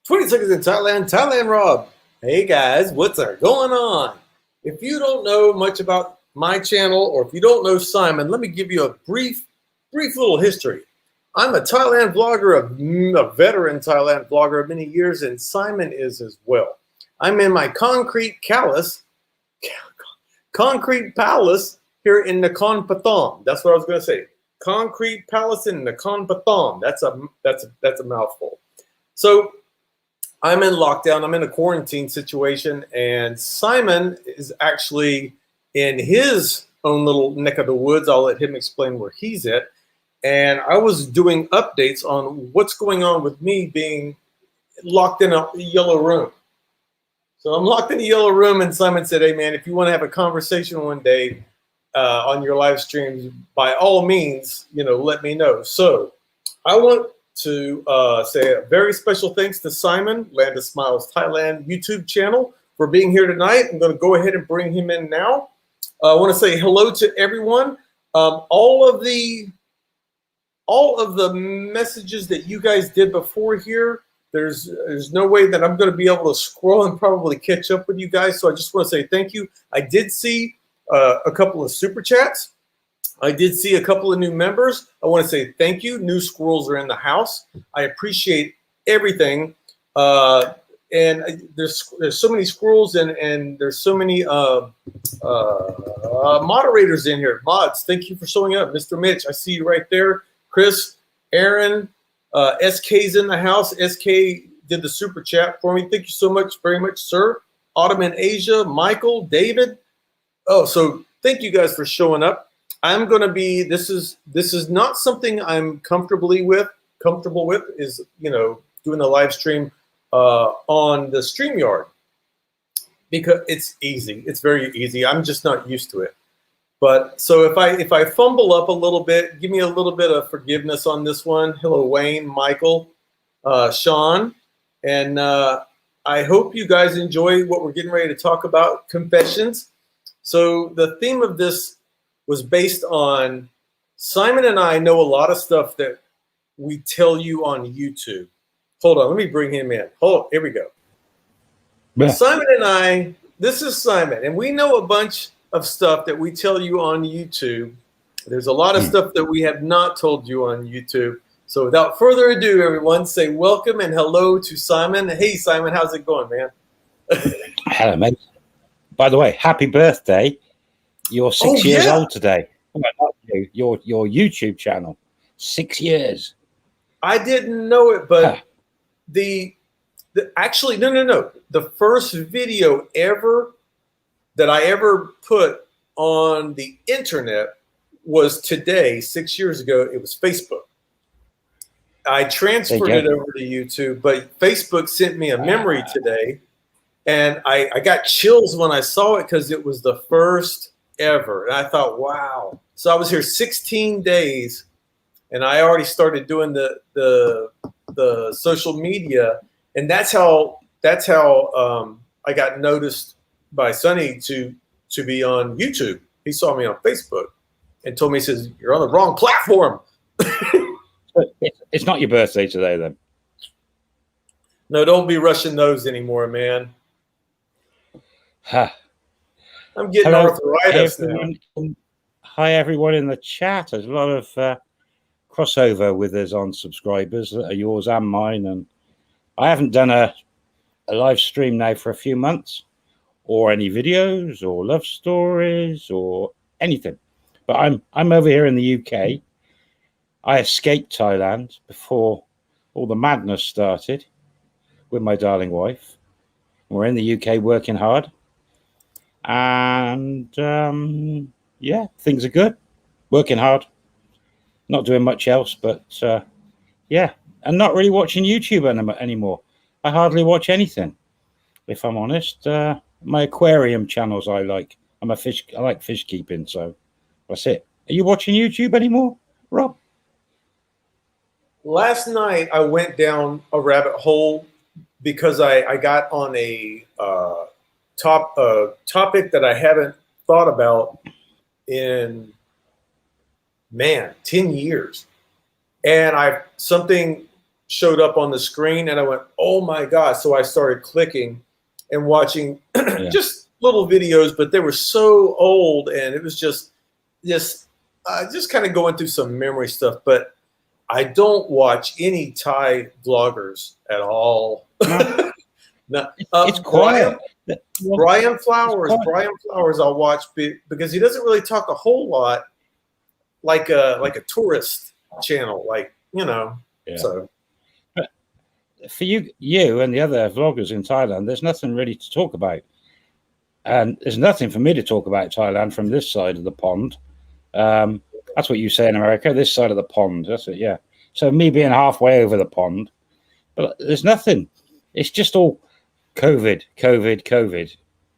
20 seconds in Thailand, Thailand Rob. Hey guys, what's going on? If you don't know much about my channel or if you don't know Simon, let me give you a brief little history. I'm a Thailand vlogger, a veteran Thailand vlogger of many years, and Simon is as well. I'm in my concrete palace here in Nakhon Pathom. That's what I was going to say. Concrete palace in Nakhon Pathom. That's a mouthful. So I'm in lockdown. I'm in a quarantine situation, and Simon is actually in his own little neck of the woods. I'll let him explain where he's at. And I was doing updates on what's going on with me being locked in a yellow room. So I'm locked in a yellow room, and Simon said, hey, man, if you want to have a conversation one day on your live streams, by all means, let me know. So I want to say a very special thanks to Simon, Land of Smiles Thailand YouTube channel, for being here tonight. I'm going to go ahead and bring him in now. I want to say hello to everyone. All of the messages that you guys did before here, there's no way that I'm going to be able to scroll and probably catch up with you guys. So I just want to say thank you. I did see a couple of super chats. I did see a couple of new members. I want to say thank you. New squirrels are in the house. I appreciate everything. And there's so many squirrels and there's so many moderators in here. Mods, thank you for showing up. Mr. Mitch, I see you right there. Chris, Aaron, SK's in the house. SK did the super chat for me. Thank you so much, very much, sir. Ottoman Asia, Michael, David. Oh, so thank you guys for showing up. I'm going to be, this is not something I'm comfortable with is, doing the live stream on the StreamYard, because it's easy. It's very easy. I'm just not used to it. But so if I fumble up a little bit, give me a little bit of forgiveness on this one. Hello, Wayne, Michael, Sean, and I hope you guys enjoy what we're getting ready to talk about, confessions. So the theme of this was based on Simon and I know a lot of stuff that we tell you on YouTube. Hold on, let me bring him in. Here we go. Yeah. Simon and I, this is Simon, and we know a bunch of stuff that we tell you on YouTube. There's a lot of stuff that we have not told you on YouTube. So without further ado, everyone, say welcome and hello to Simon. Hey, Simon, how's it going, man? Hello, mate. By the way, happy birthday. You're 6 years old today. Your YouTube channel, 6 years. I didn't know it, but actually, no. The first video ever that I ever put on the internet was today, 6 years ago. It was Facebook. I transferred it over to YouTube, but Facebook sent me a memory today, and I got chills when I saw it because it was the first ever. And I thought, wow. So I was here 16 days, and I already started doing the social media, and that's how I got noticed by Sonny to be on YouTube. He saw me on Facebook and told me, he says, you're on the wrong platform. It's not your birthday today, then. No, don't be rushing those anymore, man. I'm getting arthritis now. Hi, everyone in the chat. There's a lot of crossover with us on subscribers that are yours and mine. And I haven't done a live stream now for a few months, or any videos or love stories or anything. But I'm over here in the UK. I escaped Thailand before all the madness started with my darling wife. We're in the UK working hard. And yeah, things are good. Working hard. Not doing much else, but yeah. And not really watching YouTube anymore. I hardly watch anything, if I'm honest. My aquarium channels I like. I like fish keeping, so that's it. Are you watching YouTube anymore, Rob? Last night I went down a rabbit hole because I got on a topic that I haven't thought about in 10 years. And something showed up on the screen, and I went, "Oh my God!" So I started clicking and watching just little videos, but they were so old, and it was just kind of going through some memory stuff. But I don't watch any Thai vloggers at all. No. It's quiet. Brian Flowers. I'll watch because he doesn't really talk a whole lot like a tourist channel, Yeah. So. But for you and the other vloggers in Thailand, there's nothing really to talk about. And there's nothing for me to talk about Thailand from this side of the pond. That's what you say in America, this side of the pond. That's it, yeah. So me being halfway over the pond, but there's nothing. It's just all COVID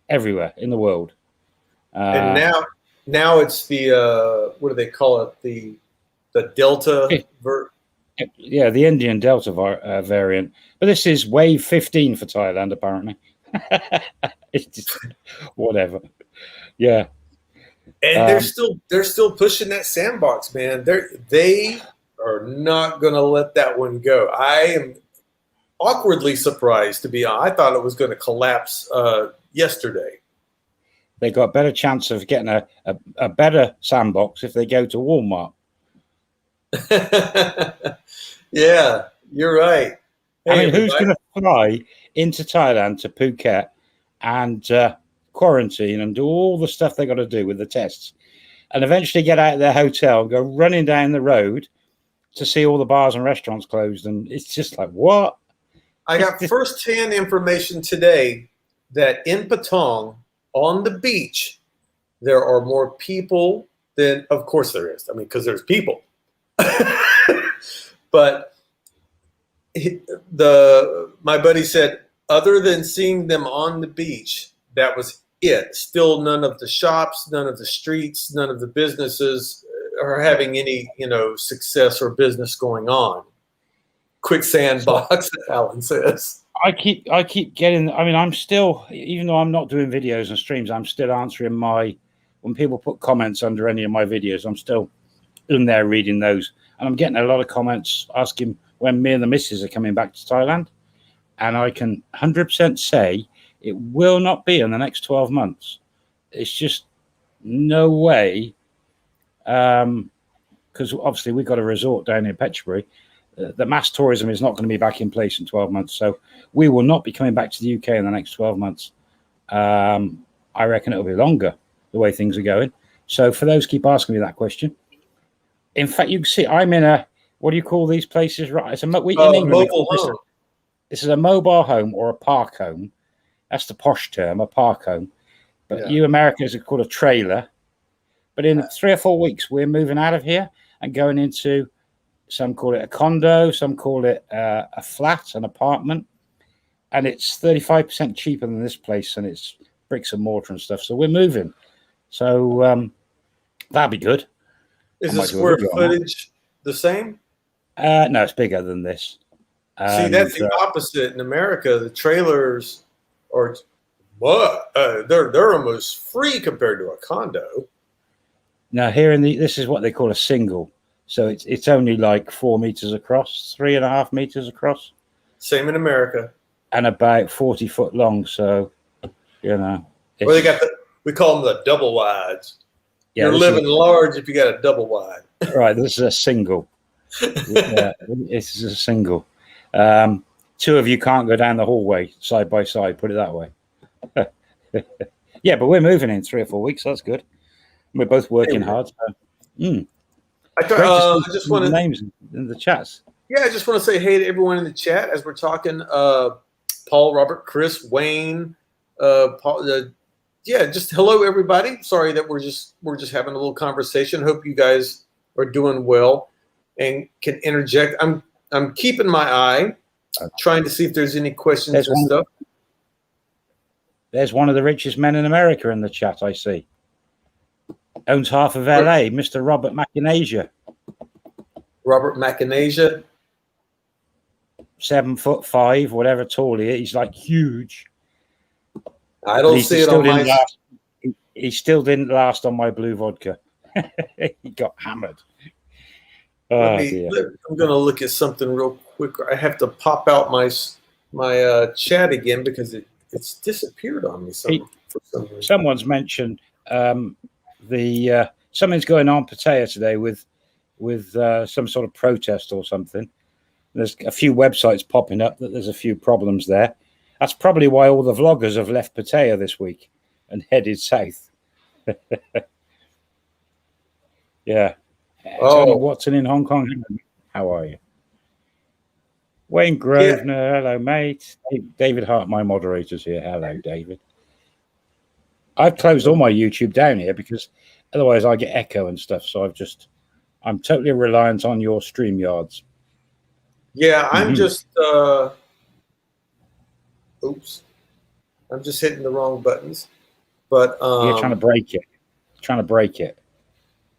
everywhere in the world. And now it's the what do they call it? The Delta yeah, the Indian Delta variant. But this is wave 15 for Thailand, apparently. It's just whatever. Yeah. And they're still pushing that sandbox, man. They are not going to let that one go. I am awkwardly surprised, to be honest. I thought it was going to collapse yesterday. They got a better chance of getting a better sandbox if they go to Walmart. Yeah, you're right. Hey, I mean, who's going to fly into Thailand to Phuket and quarantine and do all the stuff they got to do with the tests, and eventually get out of their hotel and go running down the road to see all the bars and restaurants closed? And it's just like, what? I got first-hand information today that in Patong, on the beach, there are more people than, of course there is. I mean, because there's people. But my buddy said, other than seeing them on the beach, that was it. Still none of the shops, none of the streets, none of the businesses are having any, success or business going on. Quicksand box, Alan says. I keep getting, I mean, I'm still, even though I'm not doing videos and streams, I'm still answering when people put comments under any of my videos, I'm still in there reading those. And I'm getting a lot of comments asking when me and the missus are coming back to Thailand. And I can 100% say it will not be in the next 12 months. It's just no way. Because obviously we've got a resort down in Petchbury. The mass tourism is not going to be back in place in 12 months. So we will not be coming back to the UK in the next 12 months. I reckon it'll be longer, the way things are going. So for those keep asking me that question. In fact, you can see I'm in what do you call these places? Right, it's a mobile home. This is a mobile home or a park home. That's the posh term, a park home. But you Americans are called a trailer. But in 3 or 4 weeks, we're moving out of here and going into, some call it a condo, some call it a flat, an apartment. And it's 35% cheaper than this place, and it's bricks and mortar and stuff. So we're moving. So that'd be good. Is the square footage the same? No, it's bigger than this. See, that's the opposite in America. The trailers are they're almost free compared to a condo. Now here this is what they call a single. So it's only like 4 meters across, 3.5 meters across. Same in America. And about 40 foot long. So well, they got we call them the double wides. Yeah, you're living large if you got a double wide. Right, this is a single. This is a single. 2 of you can't go down the hallway side by side, put it that way. Yeah, but we're moving in 3 or 4 weeks. So that's good. We're both working hard. So. I just want to names in the chats. Yeah, I just want to say hey to everyone in the chat as we're talking. Paul, Robert, Chris, Wayne, Paul. Just hello everybody. Sorry that we're just having a little conversation. Hope you guys are doing well and can interject. I'm keeping my eye, trying to see if there's any questions and stuff. There's one of the richest men in America in the chat, I see. Owns half of LA, Mr. Robert McInasia. Robert McInasia. 7'5", whatever tall he is. He's like huge. I don't see it on my. He still didn't last on my blue vodka. He got hammered. Dear. I'm going to look at something real quick. I have to pop out my chat again because it's disappeared on me for some reason. Someone's mentioned something's going on Pattaya today with some sort of protest or something. There's a few websites popping up that there's a few problems there. That's probably why all the vloggers have left Pattaya this week and headed south. Yeah. Tony Watson in Hong Kong. How are you? Wayne Grosvenor. Yeah. Hello, mate. David Hart, my moderator's here. Hello, David. I've closed all my YouTube down here because otherwise I get echo and stuff. So I'm totally reliant on your StreamYards. Yeah, I'm just oops. I'm just hitting the wrong buttons. But you're trying to break it.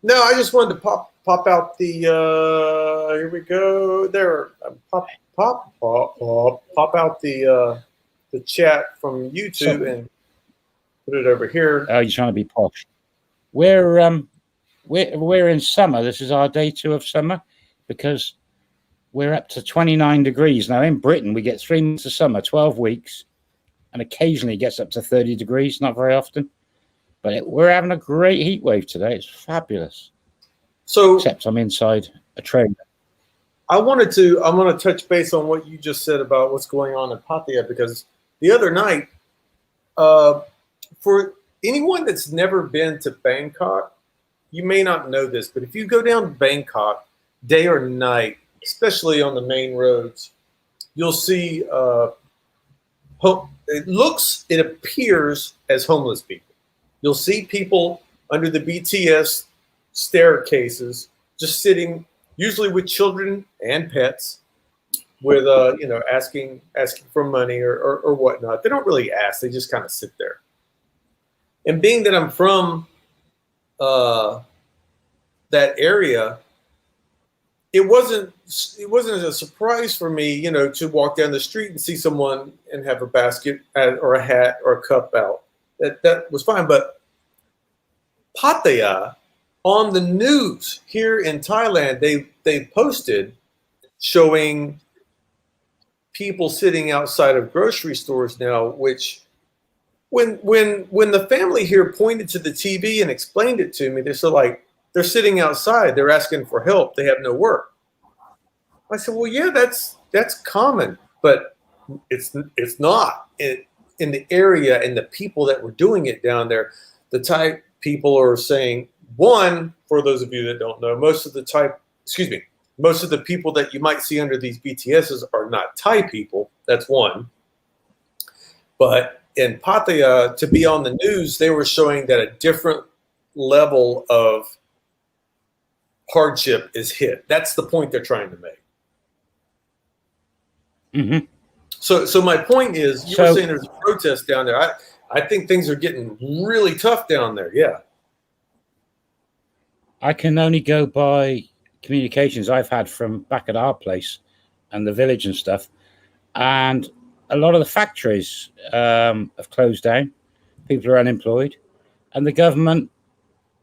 No, I just wanted to pop out the here we go. There. Pop out the chat from YouTube and put it over here. Oh, you're trying to be posh. We're in summer. This is our day 2 of summer because we're up to 29 degrees now. In Britain, we get 3 months of summer, 12 weeks, and occasionally it gets up to 30 degrees. Not very often, but we're having a great heat wave today. It's fabulous. So, except I'm inside a trailer. I want to touch base on what you just said about what's going on in Pattaya because the other night, for anyone that's never been to Bangkok, you may not know this, but if you go down to Bangkok, day or night, especially on the main roads, you'll see it appears as homeless people. You'll see people under the BTS staircases just sitting, usually with children and pets, with asking for money or whatnot. They don't really ask; they just kind of sit there. And being that I'm from that area, it wasn't a surprise for me, to walk down the street and see someone and have a basket or a hat or a cup out. That was fine. But Pattaya, on the news here in Thailand, they posted showing people sitting outside of grocery stores now, which when the family here pointed to the TV and explained it to me, they said, like, they're sitting outside, they're asking for help, they have no work. I said, well, yeah, that's common, but it's not in the area, and the people that were doing it down there. The Thai people are saying, one, for those of you that don't know, most of the people that you might see under these BTSs are not Thai people. That's one. But in Pattaya, to be on the news, they were showing that a different level of hardship is hit. That's the point they're trying to make. Mm-hmm. So my point is, you were saying there's a protest down there. I think things are getting really tough down there. Yeah. I can only go by communications I've had from back at our place and the village and stuff. And a lot of the factories have closed down. People are unemployed. And the government,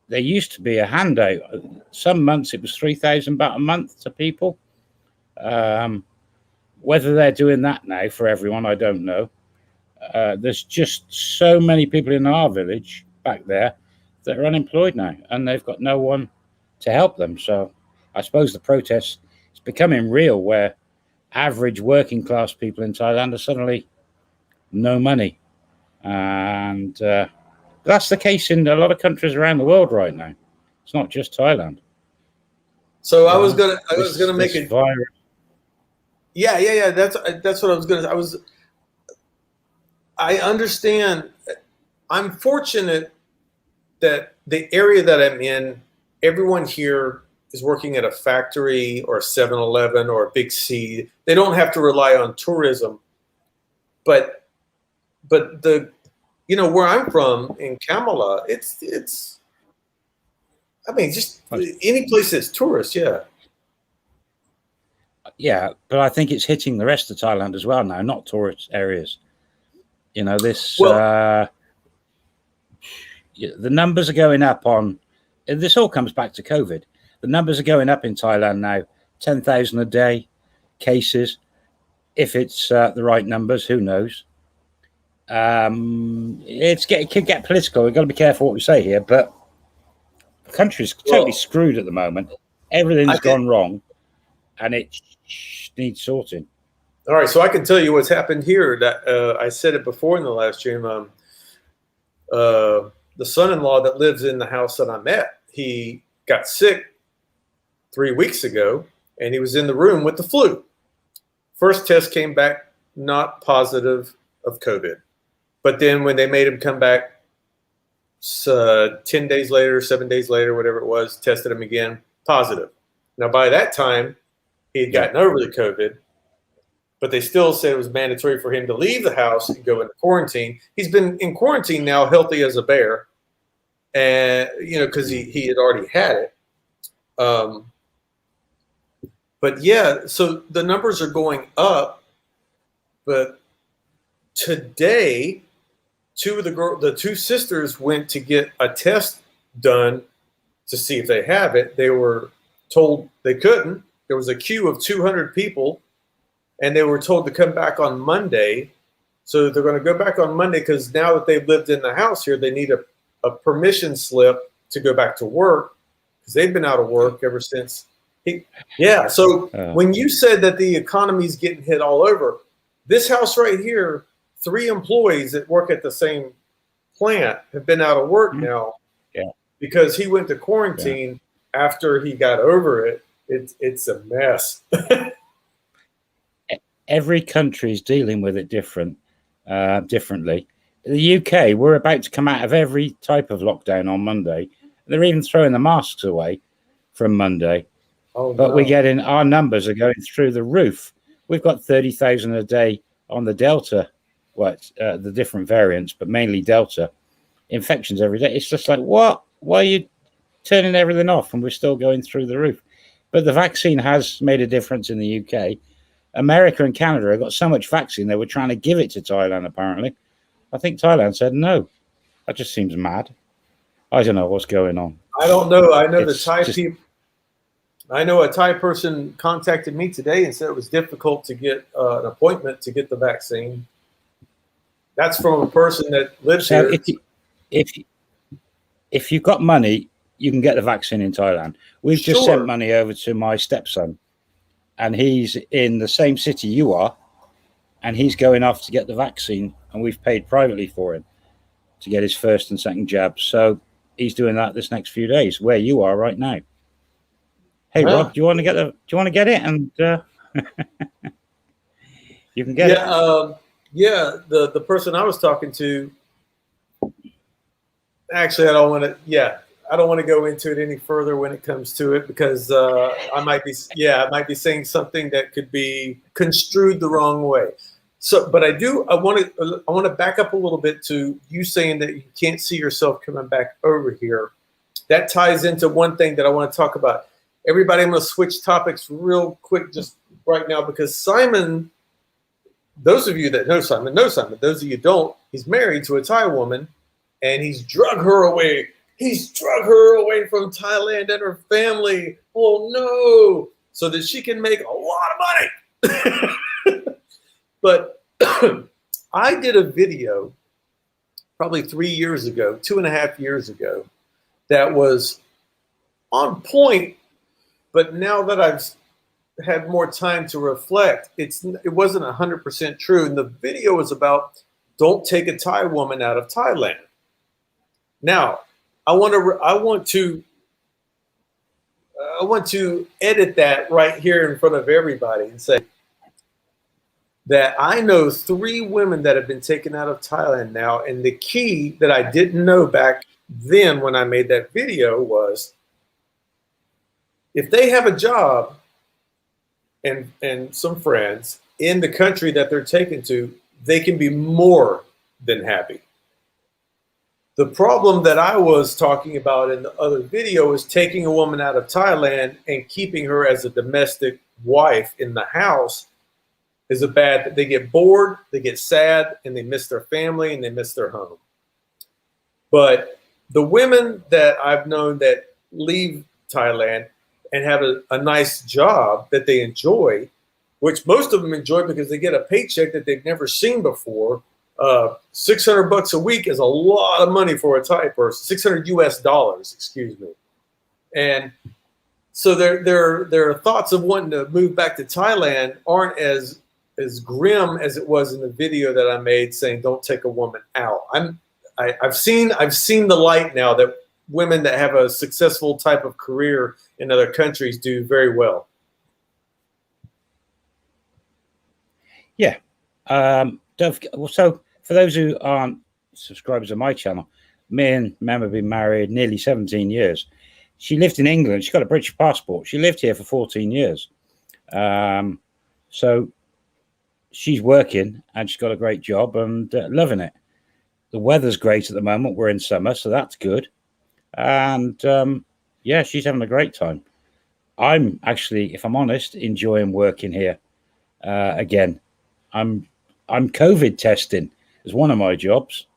there used to be a handout. Some months it was 3,000 baht a month to people. Whether they're doing that now for everyone, I don't know. There's just so many people in our village back there that are unemployed now, and they've got no one to help them. So I suppose the protest is becoming real, where average working class people in Thailand are suddenly no money. And that's the case in a lot of countries around the world right now. It's not just Thailand. So I was gonna make a virus. Yeah. That's what I was gonna. I understand. I'm fortunate that the area that I'm in, everyone here is working at a factory or a 7-Eleven or a Big C. They don't have to rely on tourism. But the where I'm from in Kamala, it's just any place that's tourist, yeah. Yeah, but I think it's hitting the rest of Thailand as well now, not tourist areas. The numbers are going up on, this all comes back to COVID. The numbers are going up in Thailand now. 10,000 a day cases. If it's the right numbers, who knows? It could get political. We've got to be careful what we say here, but the country's totally screwed at the moment. Everything's gone wrong, and it needs sorting. All right, so I can tell you what's happened here. That I said it before in the last stream. The son-in-law that lives in the house that I'm at, he got sick 3 weeks ago, and he was in the room with the flu. First test came back not positive of COVID. But then when they made him come back 10 days later, 7 days later, whatever it was, tested him again, positive. Now, by that time, he had gotten over the COVID, but they still said it was mandatory for him to leave the house and go into quarantine. He's been in quarantine now, healthy as a bear, and because he had already had it. But yeah, so the numbers are going up. But today, the two sisters went to get a test done to see if they have it. They were told they couldn't. There was a queue of 200 people, and they were told to come back on Monday. So they're going to go back on Monday because now that they've lived in the house here, they need a permission slip to go back to work because they've been out of work ever since. So when you said that the economy's getting hit all over, this house right here, 3 employees that work at the same plant have been out of work now because he went to quarantine after he got over it. It's a mess. Every country is dealing with it differently. The UK, we're about to come out of every type of lockdown on Monday. They're even throwing the masks away from Monday. But we're getting, our numbers are going through the roof. We've got 30,000 a day on the Delta, the different variants, but mainly Delta infections every day. It's just like, what? Why are you turning everything off? And we're still going through the roof. But the vaccine has made a difference in the UK. America and Canada have got so much vaccine, they were trying to give it to Thailand, apparently. I think Thailand said no. That just seems mad. I don't know what's going on. I don't know. I know the Thai people. I know a Thai person contacted me today and said it was difficult to get an appointment to get the vaccine. That's from a person that lives here. If you've got money, you can get the vaccine in Thailand. We've just sent money over to my stepson, and he's in the same city you are, and he's going off to get the vaccine, and we've paid privately for him to get his first and second jab. So he's doing that this next few days, where you are right now. Hey, Rob, do you want to get it? And you can get it. The person I was talking to. Actually, I don't want to go into it any further when it comes to it because I might be saying something that could be construed the wrong way. So, but I want to back up a little bit to you saying that you can't see yourself coming back over here. That ties into one thing that I want to talk about. Everybody, I'm going to switch topics real quick just right now because Simon, those of you that know Simon. Those of you who don't, he's married to a Thai woman and he's drug her away. He's drug her away from Thailand and her family. Oh, no. So that she can make a lot of money. But I did a video probably 3 years ago, 2.5 years ago, that was on point. But now that I've had more time to reflect, it wasn't 100% true. And the video was about don't take a Thai woman out of Thailand. Now, I want to edit that right here in front of everybody and say that I know 3 women that have been taken out of Thailand now. And the key that I didn't know back then when I made that video was if they have a job and some friends in the country that they're taken to, they can be more than happy. The problem that I was talking about in the other video is taking a woman out of Thailand and keeping her as a domestic wife in the house is a bad. They get bored, they get sad, and they miss their family and they miss their home. But the women that I've known that leave Thailand, and have a nice job that they enjoy, which most of them enjoy because they get a paycheck that they've never seen before. $600 a week is a lot of money for a Thai person. 600 US dollars, excuse me. And so their thoughts of wanting to move back to Thailand aren't as grim as it was in the video that I made saying don't take a woman out. I've seen the light now that women that have a successful type of career in other countries do very well. Yeah. So for those who aren't subscribers of my channel, me and Mem have been married nearly 17 years. She lived in England. She's got a British passport. She lived here for 14 years. So she's working and she's got a great job and loving it. The weather's great at the moment. We're in summer, so that's good. And yeah, she's having a great time. I'm actually, if I'm honest, enjoying working here again. I'm COVID testing as one of my jobs.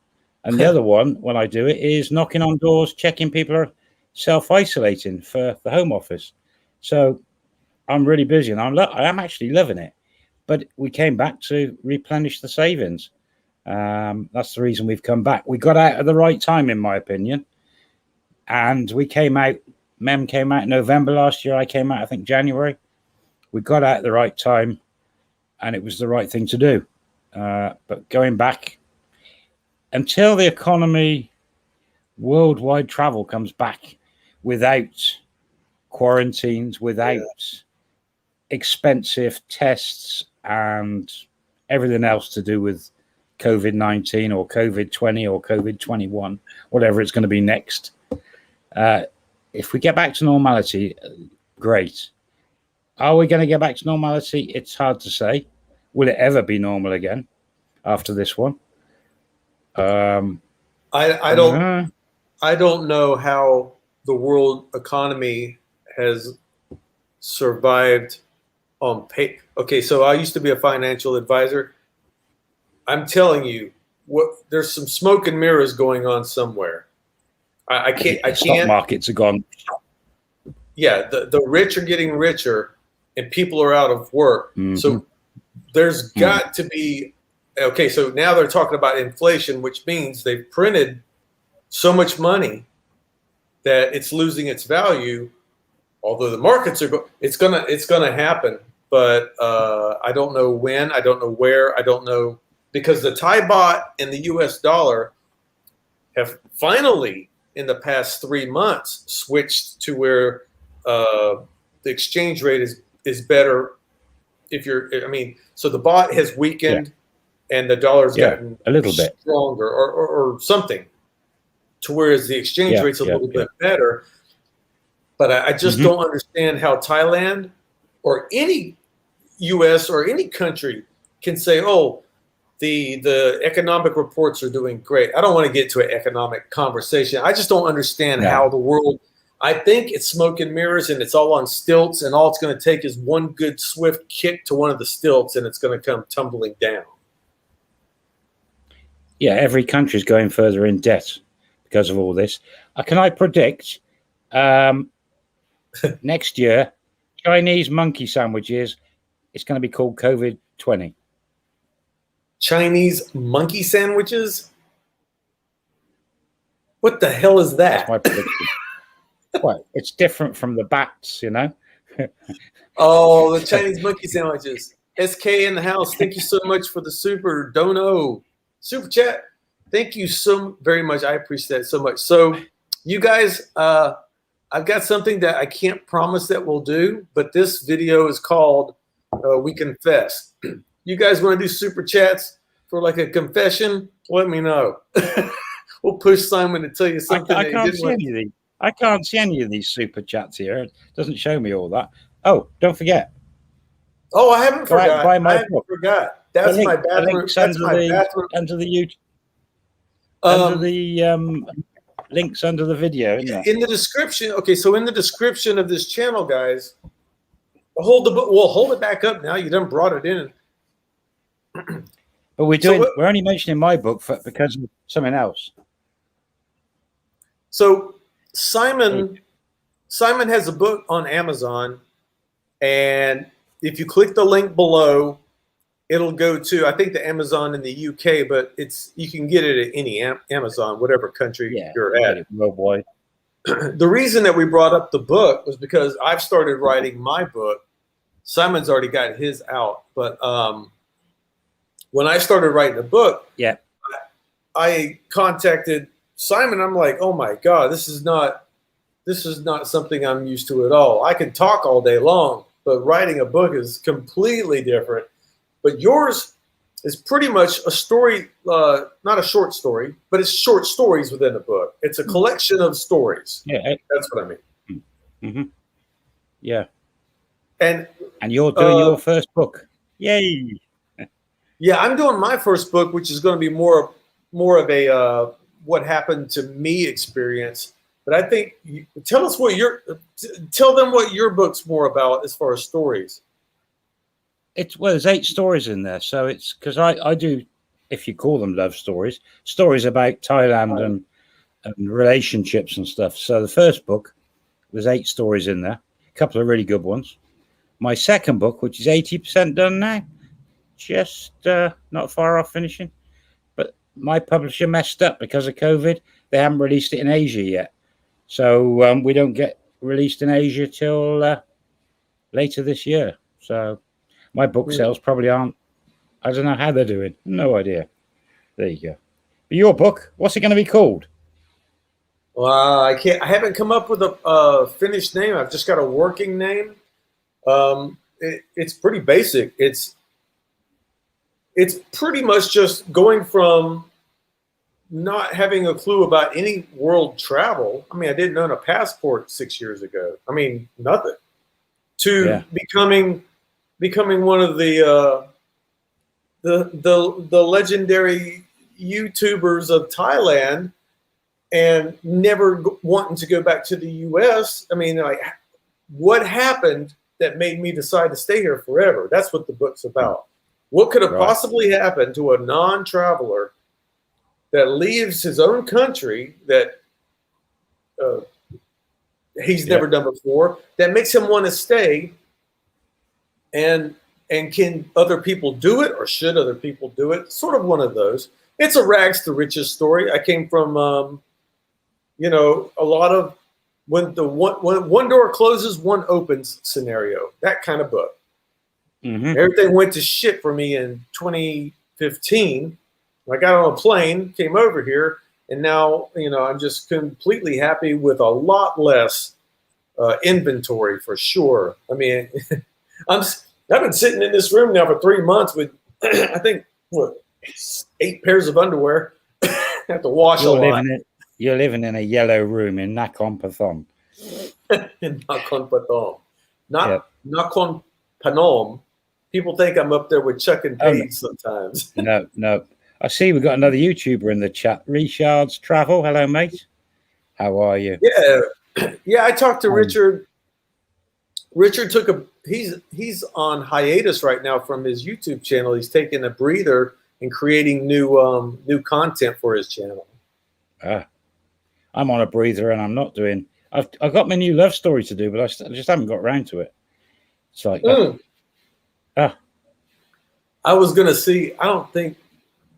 And the other one, when I do it, is knocking on doors, checking people are self-isolating for the Home Office. So I'm really busy and I am actually loving it. But we came back to replenish the savings. That's the reason we've come back. We got out at the right time, in my opinion. And we came out, Mem came out in November last year. I came out, I think, January. We got out at the right time and it was the right thing to do. But going back, until the economy, worldwide travel comes back without quarantines, without expensive tests and everything else to do with COVID-19 or COVID-20 or COVID-21, whatever it's going to be next. If we get back to normality, great. Are we going to get back to normality? It's hard to say. Will it ever be normal again after this one? I don't know how the world economy has survived on pay. Okay, so I used to be a financial advisor. I'm telling you, there's some smoke and mirrors going on somewhere. I can't. Stock markets are gone. Yeah, the rich are getting richer, and people are out of work. Mm-hmm. So there's got to be. Okay, so now they're talking about inflation, which means they've printed so much money that it's losing its value. Although the markets are it's gonna happen, but I don't know when, I don't know where, I don't know, because the Thai baht and the U.S. dollar have finally in the past 3 months switched to where the exchange rate is better. So the baht has weakened and the dollar's gotten a little bit stronger or something, to whereas the exchange rate's a little bit better. But I just don't understand how Thailand or any U.S. or any country can say, oh, the economic reports are doing great. I don't want to get to an economic conversation. I just don't understand how the world, I think it's smoke and mirrors and it's all on stilts, and all it's going to take is one good swift kick to one of the stilts and it's going to come tumbling down. Yeah, every country is going further in debt because of all this. Can I predict next year, Chinese monkey sandwiches, it's going to be called COVID-20. Chinese monkey sandwiches? What the hell is that? That's my prediction. Well, it's different from the bats, you know. Oh, the Chinese monkey sandwiches. SK in the house. Thank you so much for the super chat. Thank you so very much. I appreciate that so much. So, you guys, I've got something that I can't promise that we'll do, but this video is called We Confess. You guys want to do super chats for like a confession? Let me know. We'll push Simon to tell you something. I can't see any of these super chats here. It doesn't show me all that. Oh, don't forget. Oh, I haven't forgot. I haven't forgot. That's my bathroom. That's my bathroom. Under the YouTube. Under the links under the video, isn't there? In the description. Okay, so in the description of this channel, guys, we'll hold it back up now. You done brought it in. But we're only mentioning my book because of something else. So Simon Simon has a book on Amazon, and if you click the link below, it'll go to, I think, the Amazon in the UK, but you can get it at any Amazon, whatever country you're you at. get it worldwide. The reason that we brought up the book was because I've started writing my book. Simon's already got his out, but when I started writing the book, Yeah. I contacted Simon. I'm like, oh my God, this is not something I'm used to at all. I can talk all day long, but writing a book is completely different. But yours is pretty much a story, not a short story, but it's short stories within a book. It's a collection of stories. Yeah. That's what I mean. Mm-hmm. Yeah. And you're doing your first book. Yay. Yeah, I'm doing my first book, which is going to be more of a what happened to me experience. But I think tell them what your book's more about as far as stories. There's 8 stories in there, so it's because I do, if you call them love stories about Thailand and relationships and stuff. So the first book was 8 stories in there, a couple of really good ones. My second book, which is 80% done now, just not far off finishing, but my publisher messed up because of COVID. They haven't released it in Asia yet, so we don't get released in Asia till later this year. So my book sales probably aren't, I don't know how they're doing, no idea. There you go. But your book, what's it going to be called? Well, I haven't come up with a finished name. I've just got a working name. It's pretty basic. It's pretty much just going from not having a clue about any world travel. I mean, I didn't own a passport 6 years ago. I mean, nothing. To becoming one of the legendary YouTubers of Thailand and never wanting to go back to the U.S. I mean, like, what happened that made me decide to stay here forever? That's what the book's about. What could have possibly happened to a non-traveler that leaves his own country that he's never done before, that makes him want to stay? And can other people do it, or should other people do it? Sort of one of those. It's a rags to riches story. I came from, a lot of when one door closes, one opens scenario. That kind of book. Mm-hmm. Everything went to shit for me in 2015. I got on a plane, came over here, and now I'm just completely happy with a lot less inventory for sure. I mean, I've been sitting in this room now for 3 months with I think 8 pairs of underwear. I have to wash a lot. You're living in a yellow room in Nakhon Pathom. In Nakhon Pathom, Nakhon Panom. People think I'm up there with Chuck and Paige sometimes. No. I see we've got another YouTuber in the chat. Richard's Travel. Hello, mate. How are you? Yeah. I talked to Richard. Richard he's on hiatus right now from his YouTube channel. He's taking a breather and creating new content for his channel. I'm on a breather and I'm not doing. I've got my new love story to do, but I just haven't got around to it. It's like I was gonna see.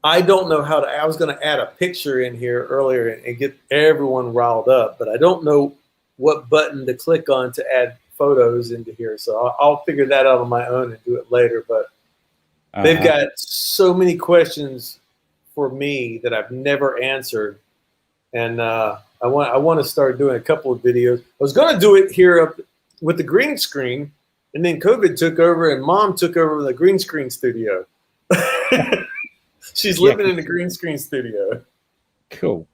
I don't know how to. I was gonna add a picture in here earlier and get everyone riled up, but I don't know what button to click on to add photos into here. So I'll figure that out on my own and do it later. But they've got so many questions for me that I've never answered, and I want to start doing a couple of videos. I was going to do it here up with the green screen, and then COVID took over, and Mom took over the green screen studio. She's living in the green screen studio. Cool.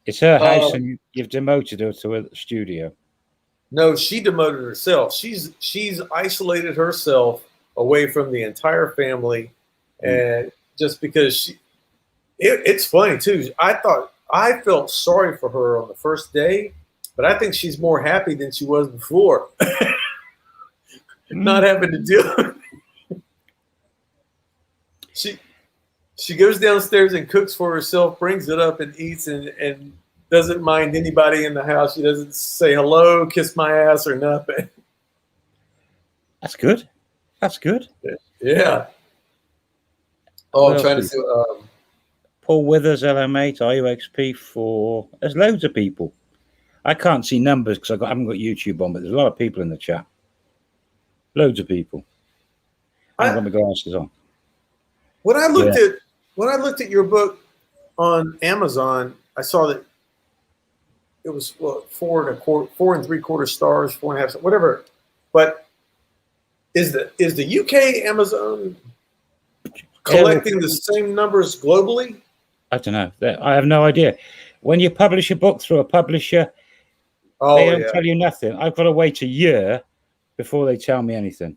It's her house, and you've demoted her to a studio. No, she demoted herself. She's isolated herself away from the entire family, and just because it's funny too. I felt sorry for her on the first day, but I think she's more happy than she was before, not having to deal. She goes downstairs and cooks for herself, brings it up and eats, and doesn't mind anybody in the house. She doesn't say hello, kiss my ass, or nothing. That's good. That's good. Yeah. Oh, What I'm else trying to do see. Paul Withers, LM8, IUXP4. There's loads of people. I can't see numbers because I haven't got YouTube on, but there's a lot of people in the chat. Loads of people. I haven't got my glasses on. When I looked at your book on Amazon, I saw that it was 4.75 stars, 4.5, whatever. But is the UK Amazon collecting the same numbers globally? I don't know. I have no idea. When you publish a book through a publisher, they don't tell you nothing. I've got to wait a year before they tell me anything.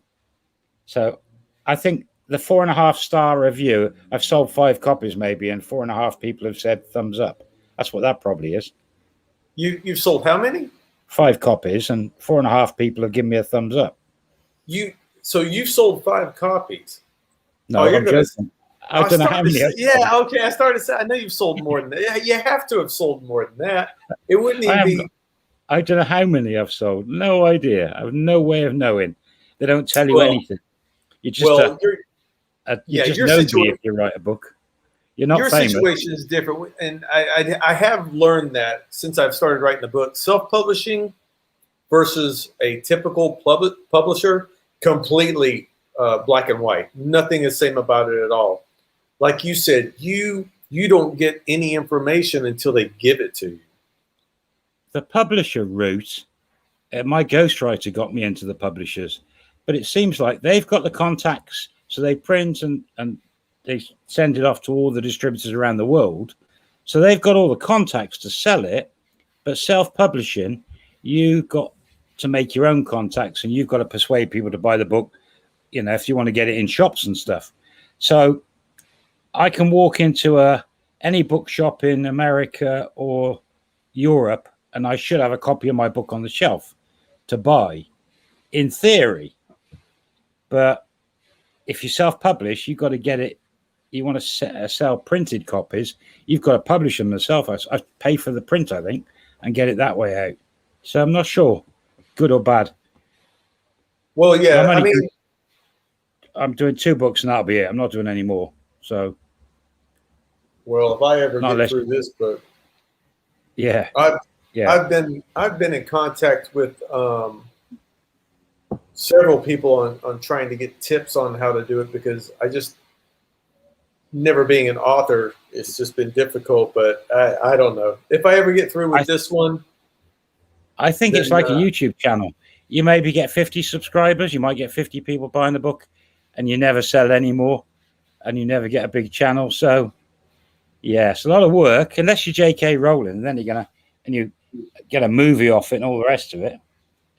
So I think the 4.5 star review, I've sold 5 copies maybe, and 4.5 people have said thumbs up. That's what that probably is. You've sold how many? 5 copies, and 4.5 people have given me a thumbs up. So you've sold 5 copies. No, I'm joking. I don't know how many. Okay. I started to say, I know you've sold more than that. You have to have sold more than that. It wouldn't even be. I don't know how many I've sold. No idea. I have no way of knowing. They don't tell you anything. You just you just know me if you write a book. You're not famous. Your situation is different, and I have learned that since I've started writing the book. Self-publishing versus a typical publisher, completely black and white. Nothing is the same about it at all. Like you said, you don't get any information until they give it to you. The publisher route, my ghostwriter got me into the publishers, but it seems like they've got the contacts, so they print and they send it off to all the distributors around the world. So they've got all the contacts to sell it, but self-publishing, you've got to make your own contacts and you've got to persuade people to buy the book, you know, if you want to get it in shops and stuff. So I can walk into any bookshop in America or Europe and I should have a copy of my book on the shelf to buy, in theory. But if you self-publish, you've got to get it. You want to sell printed copies, you've got to publish them yourself. I pay for the print, I think, and get it that way out. So I'm not sure, good or bad. Well, yeah, I'm doing 2 books and that'll be it. I'm not doing any more. So, well, if I ever get through this book, I've been in contact with several people on trying to get tips on how to do it, because I just, never being an author, it's just been difficult. But I don't know if I ever get through with this one. I think it's like a YouTube channel. You maybe get 50 subscribers, you might get 50 people buying the book, and you never sell any more, and you never get a big channel. So, yeah, it's a lot of work, unless you're J.K. Rowling, then you get a movie off it and all the rest of it.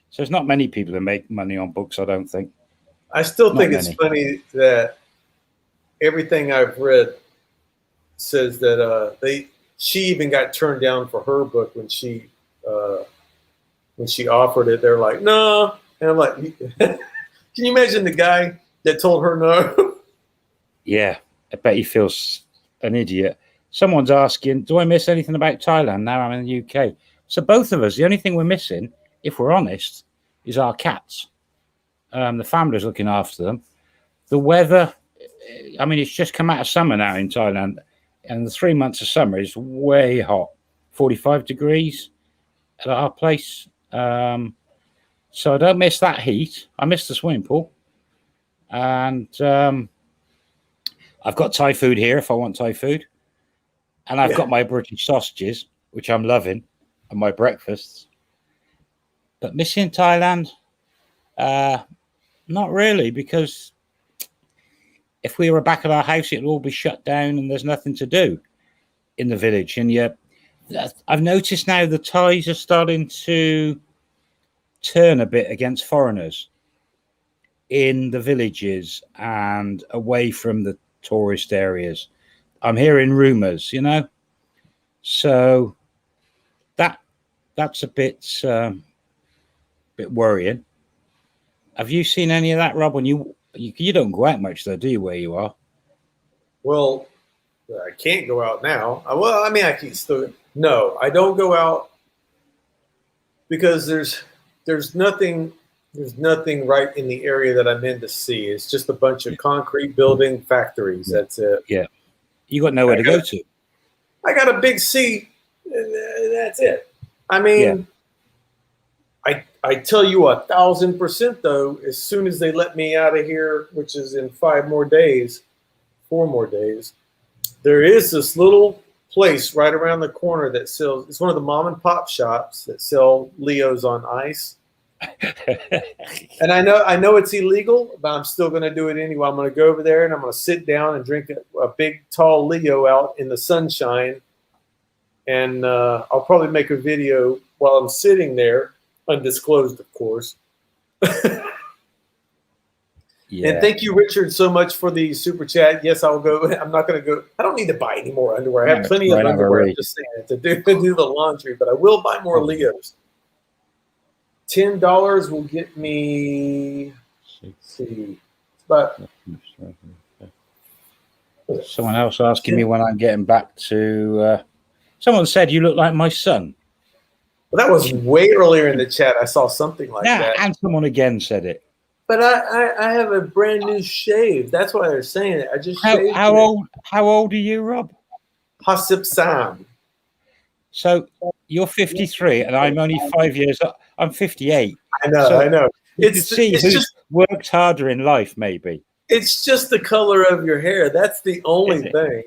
So there's not many people that make money on books, I don't think. I still think it's funny that everything I've read says that she even got turned down for her book when she offered it. They're like, no. And I'm like, can you imagine the guy that told her no? Yeah, I bet he feels an idiot. Someone's asking, do I miss anything about Thailand now I'm in the UK? So both of us, the only thing we're missing, if we're honest, is our cats. The family's looking after them. The weather, I mean, it's just come out of summer now in Thailand, and the 3 months of summer is way hot, 45 degrees at our place. So I don't miss that heat. I miss the swimming pool. And I've got Thai food here if I want Thai food. And I've got my British sausages, which I'm loving, and my breakfasts. But missing Thailand? Not really, because if we were back at our house, it'll all be shut down and there's nothing to do in the village. And yet, I've noticed now the Thais are starting to turn a bit against foreigners in the villages and away from the tourist areas. I'm hearing rumors, you know, so that's a bit worrying. Have you seen any of that, Rob? When you don't go out much, though, do you? Where you are? Well, I can't go out now. Well, I mean, I can still. No, I don't go out because there's nothing right in the area that I'm in to see. It's just a bunch of concrete building factories. Yeah. That's it. Yeah. You got nowhere to go to. I got a big seat. That's it. I mean, I tell you 1,000% though, as soon as they let me out of here, which is in 4 more days, there is this little place right around the corner that sells, it's one of the mom and pop shops that sell Leos on ice. And I know it's illegal, but I'm still going to do it anyway. I'm going to go over there and I'm going to sit down and drink a big tall Leo out in the sunshine. And I'll probably make a video while I'm sitting there, undisclosed, of course. Yeah. And thank you, Richard, so much for the super chat. Yes, I'll go. I'm not going to go. I don't need to buy any more underwear. I have plenty of underwear. I'm just saying to do the laundry, but I will buy more Leos. $10 will get me. Let's see, but someone else asking me when I'm getting back to. Someone said you look like my son. Well, that was way earlier in the chat. I saw something like that. And someone again said it. But I have a brand new shave. That's why they're saying it. I just shaved. How old are you, Rob? Hasip Sam. So you're 53, and I'm only 5 years old. I'm 58. I know. It's just worked harder in life, maybe. It's just the color of your hair. That's the only thing.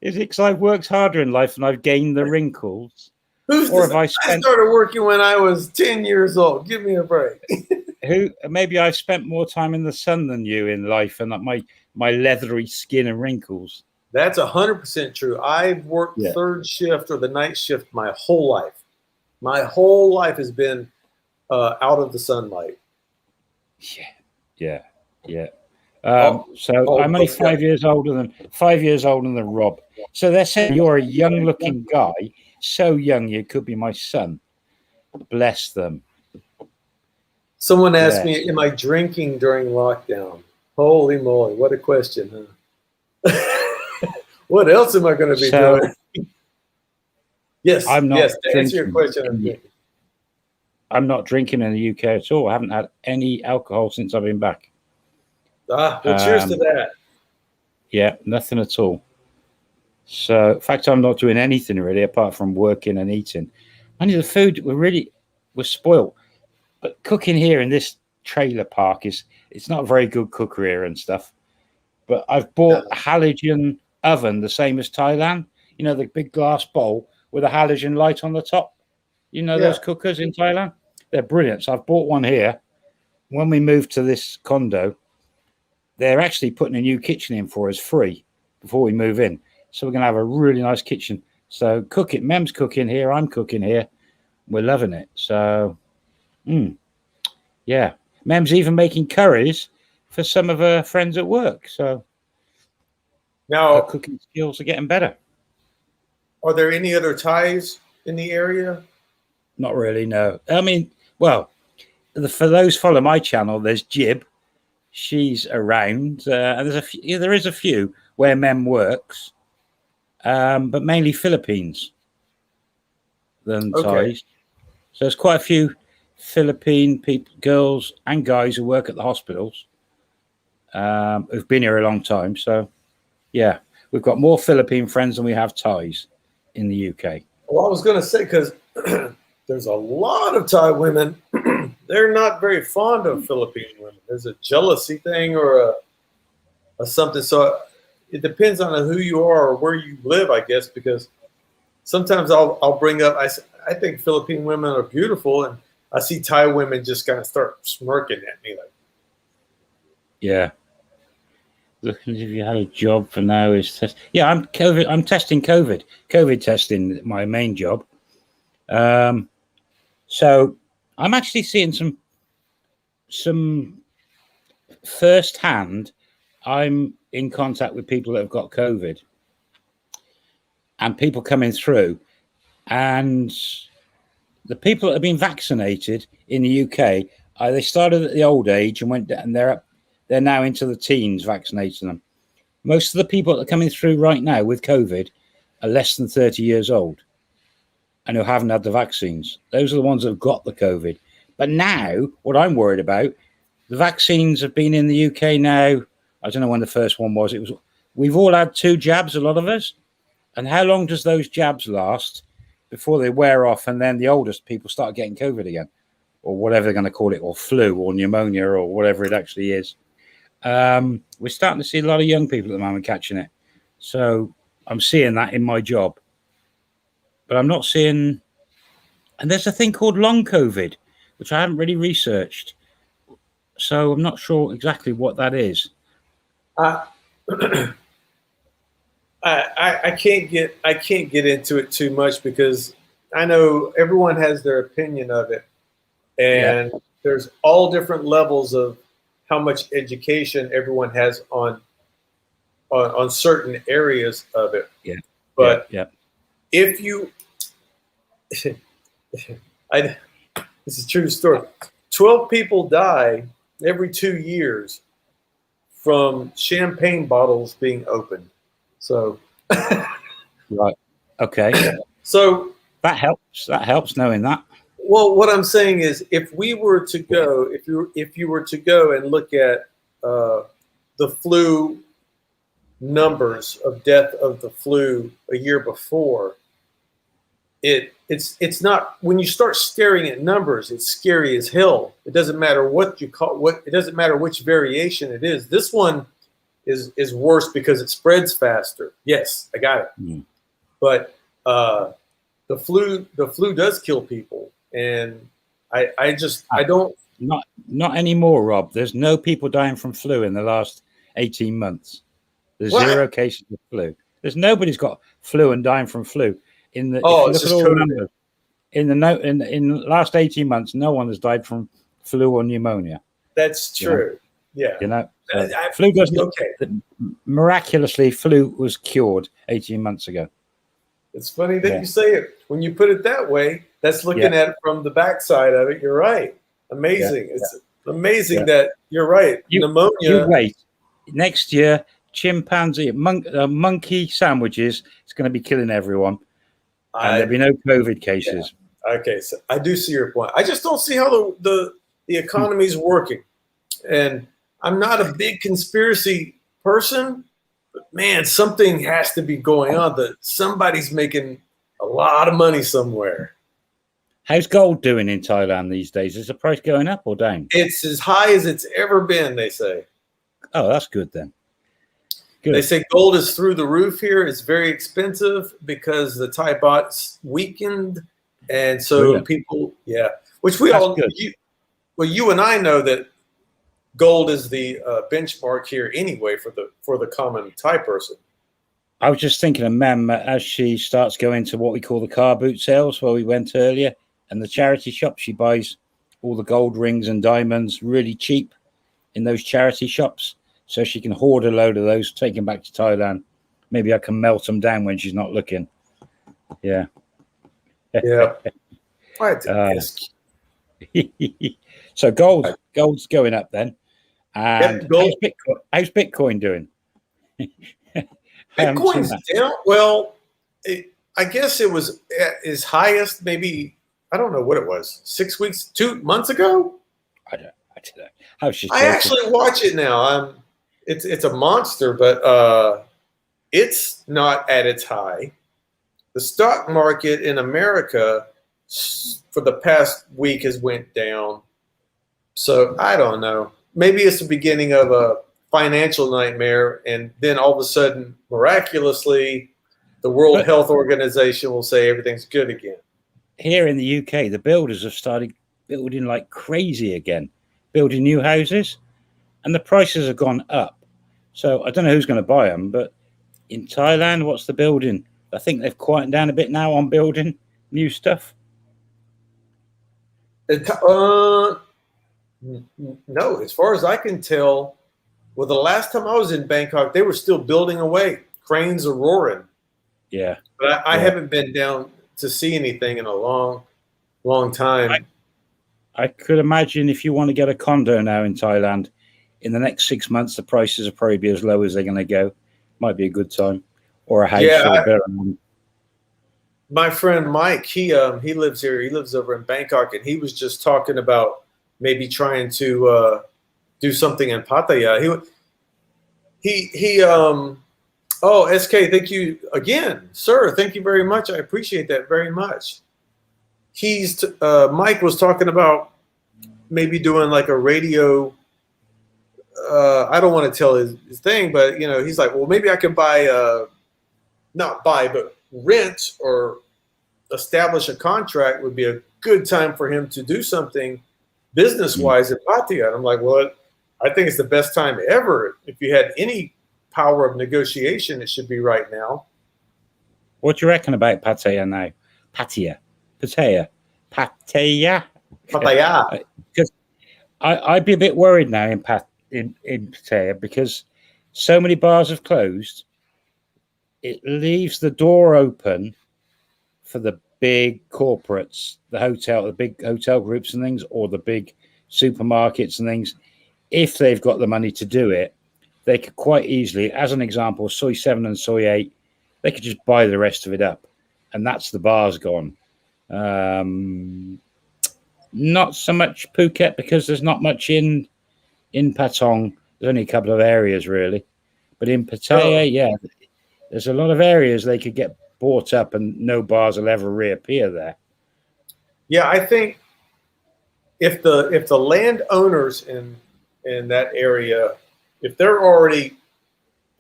Is it because I've worked harder in life and I've gained the wrinkles? I started working when I was 10 years old. Give me a break. Maybe I've spent more time in the sun than you in life, and my leathery skin and wrinkles. That's 100% true. I've worked third shift or the night shift my whole life. My whole life has been out of the sunlight. Yeah. So I'm only 5 years older than Rob. So they're saying you're a young-looking guy, so young you could be my son. Bless them. Someone asked me, am I drinking during lockdown? Holy moly, what a question, huh? What else am I going to be doing? Yes, I'm not to answer your question, I'm not drinking in the UK at all. I haven't had any alcohol since I've been back. Well, cheers to that. Yeah, nothing at all. So, in fact, I'm not doing anything really apart from working and eating. The food, we're spoiled. But cooking here in this trailer park it's not a very good cooker here and stuff. But I've bought a halogen oven, the same as Thailand. You know, the big glass bowl with a halogen light on the top. You know those cookers in Thailand? They're brilliant. So I've bought one here. When we moved to this condo, they're actually putting a new kitchen in for us free before we move in. So we're going to have a really nice kitchen. So Mem's cooking here. I'm cooking here. We're loving it. So... yeah, Mem's even making curries for some of her friends at work. So now her cooking skills are getting better. Are there any other Thais in the area? Not really, no. I mean, well, for those follow my channel, there's Jib. She's around, and there is a few where Mem works, but mainly Philippines than Thais. So there's quite a few Philippine people, girls and guys who work at the hospitals who've been here a long time. So, yeah, we've got more Philippine friends than we have Thais in the UK. Well, I was going to say, because there's a lot of Thai women. They're not very fond of Philippine women. There's a jealousy thing or a something. So it depends on who you are or where you live, I guess, because sometimes I'll bring up, I think Philippine women are beautiful, and I see Thai women just kind of start smirking at me like. Yeah. Looking if you had a job for now is test. Yeah, I'm testing COVID. COVID testing, my main job. So I'm actually seeing some firsthand. I'm in contact with people that have got COVID and people coming through, and the people that have been vaccinated in the UK, they started at the old age and went down. They're now into the teens vaccinating them. Most of the people that are coming through right now with COVID are less than 30 years old and who haven't had the vaccines. Those are the ones that have got the COVID. But now, what I'm worried about, the vaccines have been in the UK now. I don't know when the first one was. We've all had 2 jabs, a lot of us. And how long does those jabs last before they wear off and then the oldest people start getting COVID again, or whatever they're going to call it, or flu or pneumonia or whatever it actually is? We're starting to see a lot of young people at the moment catching it. So I'm seeing that in my job. But I'm not seeing... And there's a thing called long COVID, which I haven't really researched. So I'm not sure exactly what that is. I can't get into it too much because I know everyone has their opinion of it, and there's all different levels of how much education everyone has on certain areas of it. Yeah. But if you, this is a true story. 12 people die every 2 years from champagne bottles being opened. So, right. Okay. So that helps. That helps knowing that. Well, what I'm saying is, if we were to go, if you were to go and look at the flu numbers of death of the flu a year before, it's not, when you start staring at numbers, it's scary as hell. It doesn't matter what you call it doesn't matter which variation it is. This one is worse because it spreads faster. Yes, I got it. But the flu does kill people, and I don't. Not anymore, Rob. There's no people dying from flu in the last 18 months. There's 0 cases of flu. There's nobody's got flu and dying from flu. In the numbers, in the last 18 months, no one has died from flu or pneumonia. That's true. Yeah. Flu doesn't. Miraculously, flu was cured 18 months ago. It's funny that you say it. When you put it that way, that's looking at it from the backside of it. You're right. Amazing. It's amazing that you're right. Pneumonia. You wait. Next year, chimpanzee, monkey sandwiches. It's going to be killing everyone. And there'll be no COVID cases. Yeah. Okay, so I do see your point. I just don't see how the economy is working. And I'm not a big conspiracy person, but man, something has to be going on. That somebody's making a lot of money somewhere. How's gold doing in Thailand these days? Is the price going up or down? It's as high as it's ever been, they say. Oh, that's good then. Good. They say gold is through the roof here. It's very expensive because the Thai baht's weakened, and so people, which we all, you and I know that gold is the benchmark here anyway for the common Thai person. I was just thinking of Mem as she starts going to what we call the car boot sales where we went earlier, and the charity shop. She buys all the gold rings and diamonds really cheap in those charity shops, so she can hoard a load of those, take them back to Thailand. Maybe I can melt them down when she's not looking. Yeah. Yeah. So gold's going up then. And how's Bitcoin doing? Bitcoin's down. Well, I guess it was at its highest, maybe, I don't know what it was, 6 weeks, 2 months ago? I don't know. I actually watch it now. It's a monster, but it's not at its high. The stock market in America for the past week has went down. So I don't know. Maybe it's the beginning of a financial nightmare, and then all of a sudden, miraculously, the World Health Organization will say everything's good again. Here in the UK, the builders have started building like crazy again, building new houses, and the prices have gone up. So I don't know who's going to buy them, but in Thailand, what's the building? I think they've quietened down a bit now on building new stuff. No, as far as I can tell, well, the last time I was in Bangkok, they were still building away. Cranes are roaring. Yeah. But I haven't been down to see anything in a long, long time. I could imagine if you want to get a condo now in Thailand, in the next 6 months, the prices will probably be as low as they're going to go. might be a good time, or a house Yeah, or a better. my friend Mike, he lives here. He lives over in Bangkok, and he was just talking about maybe trying to do something in Pattaya. Oh, SK, thank you again, sir. Thank you very much. I appreciate that very much. Mike was talking about maybe doing like a radio. I don't want to tell his thing, but he's like, well, maybe I can not buy, but rent or establish a contract would be a good time for him to do something business wise in Pattaya. And I'm like, well, I think it's the best time ever. If you had any power of negotiation, it should be right now. What do you reckon about Pattaya now? Pattaya. Because I'd be a bit worried now in Pattaya because so many bars have closed. It leaves the door open for the big corporates, the big hotel groups and things, or the big supermarkets and things. If they've got the money to do it, they could quite easily, as an example, Soy 7 and Soy 8, they could just buy the rest of it up. And that's the bars gone. Not so much Phuket because there's not much in Patong. There's only a couple of areas really. But in Pattaya, yeah, there's a lot of areas they could get bought up and no bars will ever reappear there. Yeah, I think if the landowners in that area, if they're already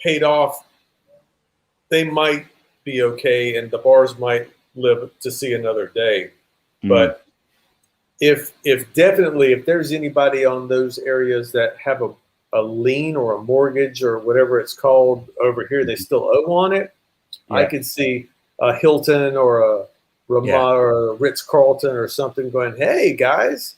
paid off, they might be okay and the bars might live to see another day. But if there's anybody on those areas that have a lien or a mortgage or whatever it's called over here, they still owe on it. Yeah. I could see a Hilton or a Ramada or a Ritz-Carlton or something going, hey guys,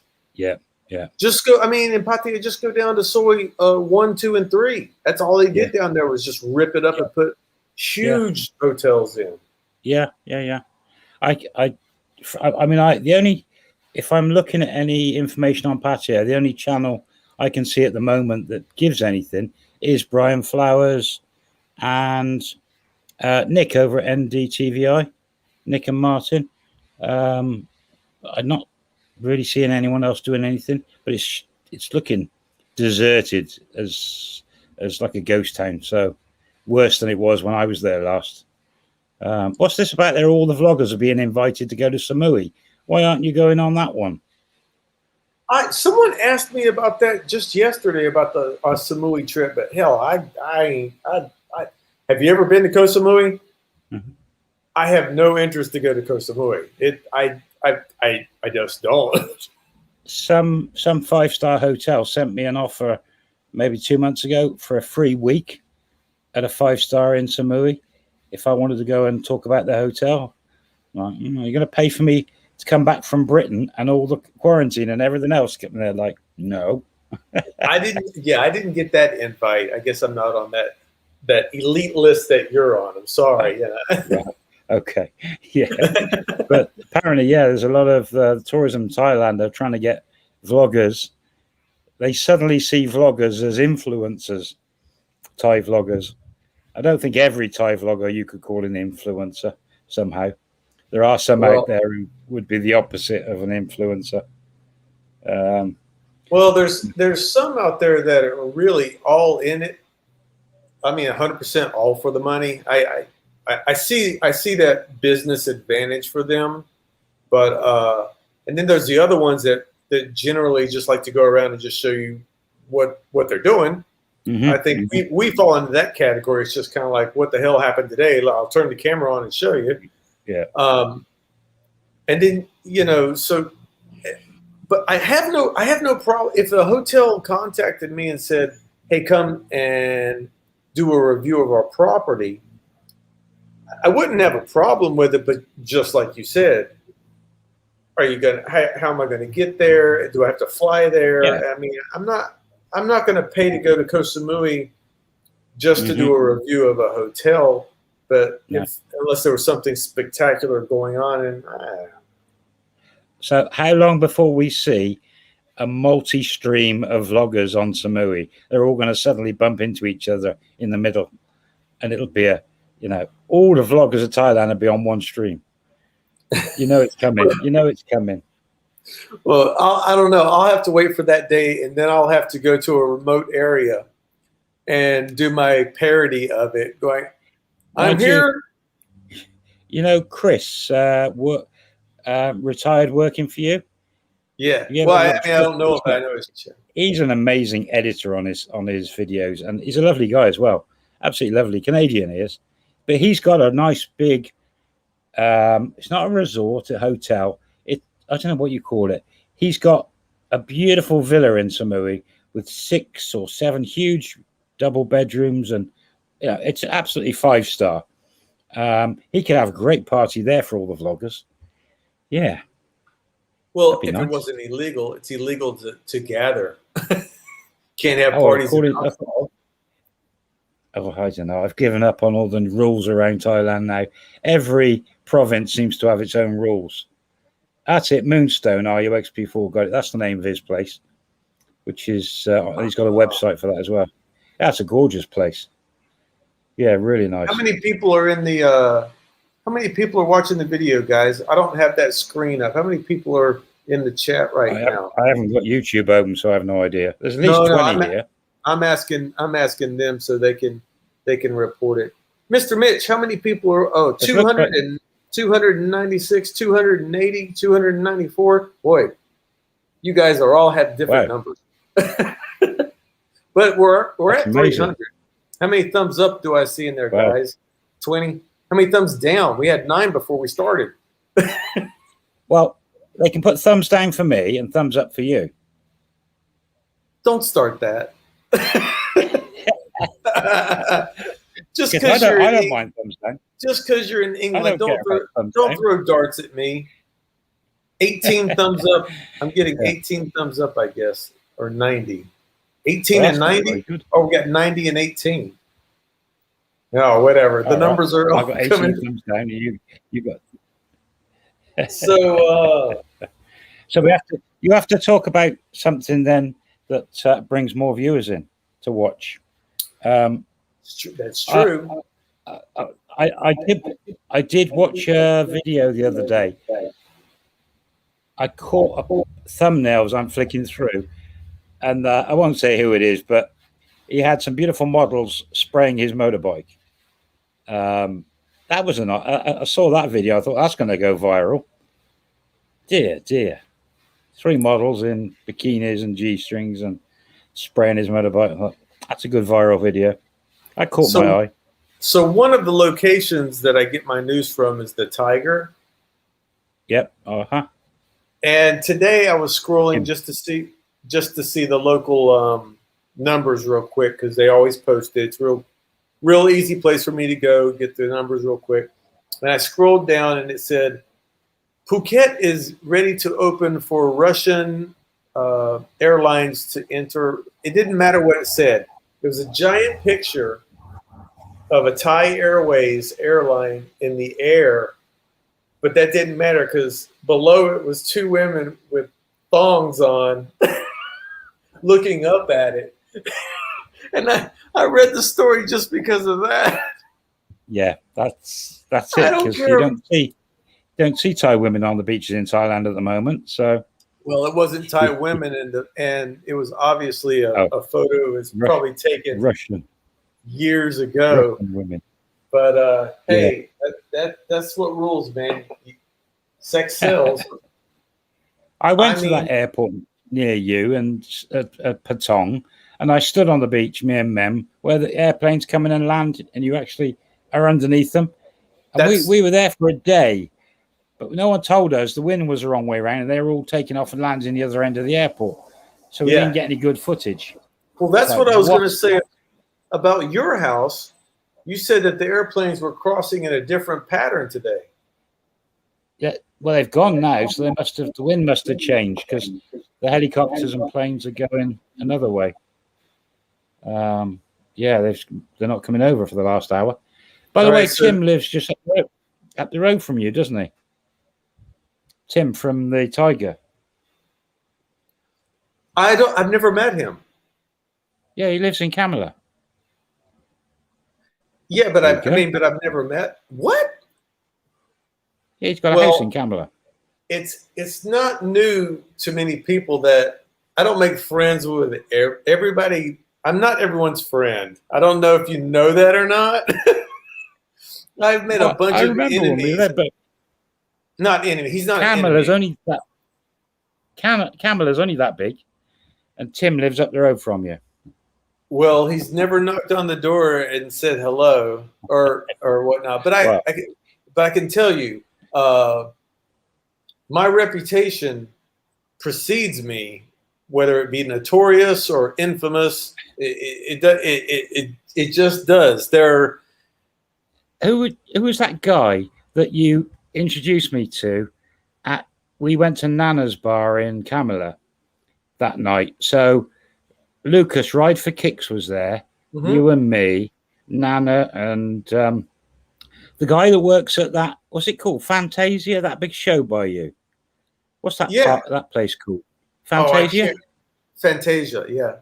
just go. I mean, in Pattaya, just go down to Soy 1, 2, and 3. That's all they did down there was just rip it up and put huge hotels in. Yeah. If I'm looking at any information on Pattaya, the only channel I can see at the moment that gives anything is Brian Flowers and Nick over at NDTVI, Nick and Martin. I'm not really seeing anyone else doing anything, but it's looking deserted as like a ghost town. So worse than it was when I was there last. What's this about there? All the vloggers are being invited to go to Samui. Why aren't you going on that one? Someone asked me about that just yesterday about the Samui trip, but hell, I have you ever been to Koh Samui? Mm-hmm. I have no interest to go to Koh Samui. I just don't. Some 5-star hotel sent me an offer maybe 2 months ago for a free week at a 5-star in Samui if I wanted to go and talk about the hotel. Like, you're going to pay for me to come back from Britain and all the quarantine and everything else. And they're like, no. I didn't get that invite. I guess I'm not on that elite list that you're on. I'm sorry. Right. Okay. Yeah. But apparently, there's a lot of tourism Thailand are trying to get vloggers. They suddenly see vloggers as influencers, Thai vloggers. I don't think every Thai vlogger you could call an influencer somehow. There are some out there who would be the opposite of an influencer. Well, there's some out there that are really all in it. I mean, 100% all for the money. I see that business advantage for them, but and then there's the other ones that generally just like to go around and just show you what they're doing. Mm-hmm. I think we fall into that category. It's just kind of like, what the hell happened today? I'll turn the camera on and show you. Yeah. And then but I have no problem if a hotel contacted me and said, "Hey, come and do a review of our property." I wouldn't have a problem with it, but just like you said, how am I going to get there? Do I have to fly there? Yeah. I mean, I'm not going to pay to go to Koh Samui just to do a review of a hotel. But unless there was something spectacular going on, and so how long before we see a multi-stream of vloggers on Samui? They're all going to suddenly bump into each other in the middle, and it'll be all the vloggers of Thailand will be on one stream. You know it's coming. You know it's coming. Well, I don't know. I'll have to wait for that day, and then I'll have to go to a remote area and do my parody of it. Going, I'm here. Chris, retired working for you. Yeah. Well, I don't know if I know his channel. He's an amazing editor on his videos, and he's a lovely guy as well. Absolutely lovely Canadian he is, but he's got a nice big. It's not a resort, a hotel. I don't know what you call it. He's got a beautiful villa in Samui with 6 or 7 huge double bedrooms, and it's absolutely 5-star. He could have a great party there for all the vloggers. Yeah. Well, if nice. It wasn't illegal, it's illegal to gather. Can't have parties. I don't know. I've given up on all the rules around Thailand now. Every province seems to have its own rules. That's it. Moonstone, RUXP4 got it. That's the name of his place, which is, he's got a website for that as well. That's a gorgeous place. Yeah, really nice. How many people are how many people are watching the video, guys? I don't have that screen up. How many people are in the chat now? I haven't got YouTube open, so I have no idea. There's at least 20 here. I'm asking them so they can report it. Mr. Mitch, how many people are 296, 280, 294? Boy, you guys all have different numbers. But we're at 300. How many thumbs up do I see in there, guys? 20. How many thumbs down? We had 9 before we started. Well, they can put thumbs down for me and thumbs up for you. Don't start that. Just because I don't mind thumbs down. Just because you're in England, don't throw darts at me. 18 thumbs up. I'm getting 18 thumbs up, I guess, or 90. 18 and 90. Oh, we got 90 and 18. No, whatever. The numbers are all I got 18 thumbs down. You got. So you have to talk about something then that brings more viewers in to watch. That's true. I did watch a video the other day. I caught up thumbnails I'm flicking through, and I won't say who it is, but he had some beautiful models spraying his motorbike. That was I saw that video. I thought that's going to go viral. Dear. 3 models in bikinis and G-strings and spraying his motorbike. I thought, that's a good viral video. I caught my eye. So one of the locations that I get my news from is the Tiger. Yep. And today I was scrolling just to see the local numbers real quick, because they always post it. It's real easy place for me to go get the numbers real quick. And I scrolled down and it said Phuket is ready to open for Russian airlines to enter. It didn't matter what it said. It was a giant picture of a Thai Airways airline in the air, but that didn't matter because below it was 2 women with thongs on looking up at it. And I read the story just because of that. Yeah, that's it. Because you don't see Thai women on the beaches in Thailand at the moment. So, well, it wasn't Thai women, and it was obviously a photo. It was probably taken Russian years ago. Russian women. But hey, that's what rules, man. Sex sells. I went to that airport near you and at Patong, and I stood on the beach, me and Mem, where the airplanes come in and land, and you actually are underneath them. And we were there for a day, but no one told us the wind was the wrong way around, and they were all taking off and landing the other end of the airport. So we didn't get any good footage. Well, that's what I was going to say about your house. You said that the airplanes were crossing in a different pattern today. Yeah, well, they've gone now, so the wind must have changed because the helicopters and planes are going another way. They're not coming over for the last hour. By the way, Tim lives just up the road from you, doesn't he? Tim from the Tiger. I've never met him. Yeah, he lives in Camilla. Yeah, but There you I go. mean, but I've never met. What? Yeah, he's got a house in Camilla. It's not new to many people that I don't make friends with everybody. I'm not everyone's friend. I don't know if you know that or not. I've met a bunch I of remember when we enemies. lived, but Not enemy. He's not an Camilla's enemy. Camilla's only that big, and Tim lives up the road from you. Well, he's never knocked on the door and said hello or whatnot. But I can tell you, my reputation precedes me, whether it be notorious or infamous. It just does. Who was that guy that you introduced me to? We went to Nana's bar in Camilla that night. So Lucas, Ride for Kicks, was there. Mm-hmm. You and me, Nana, and the guy that works at that. What's it called? Fantasia. That big show by you. What's that? Yeah. That place called? Fantasia. Fantasia. Yeah.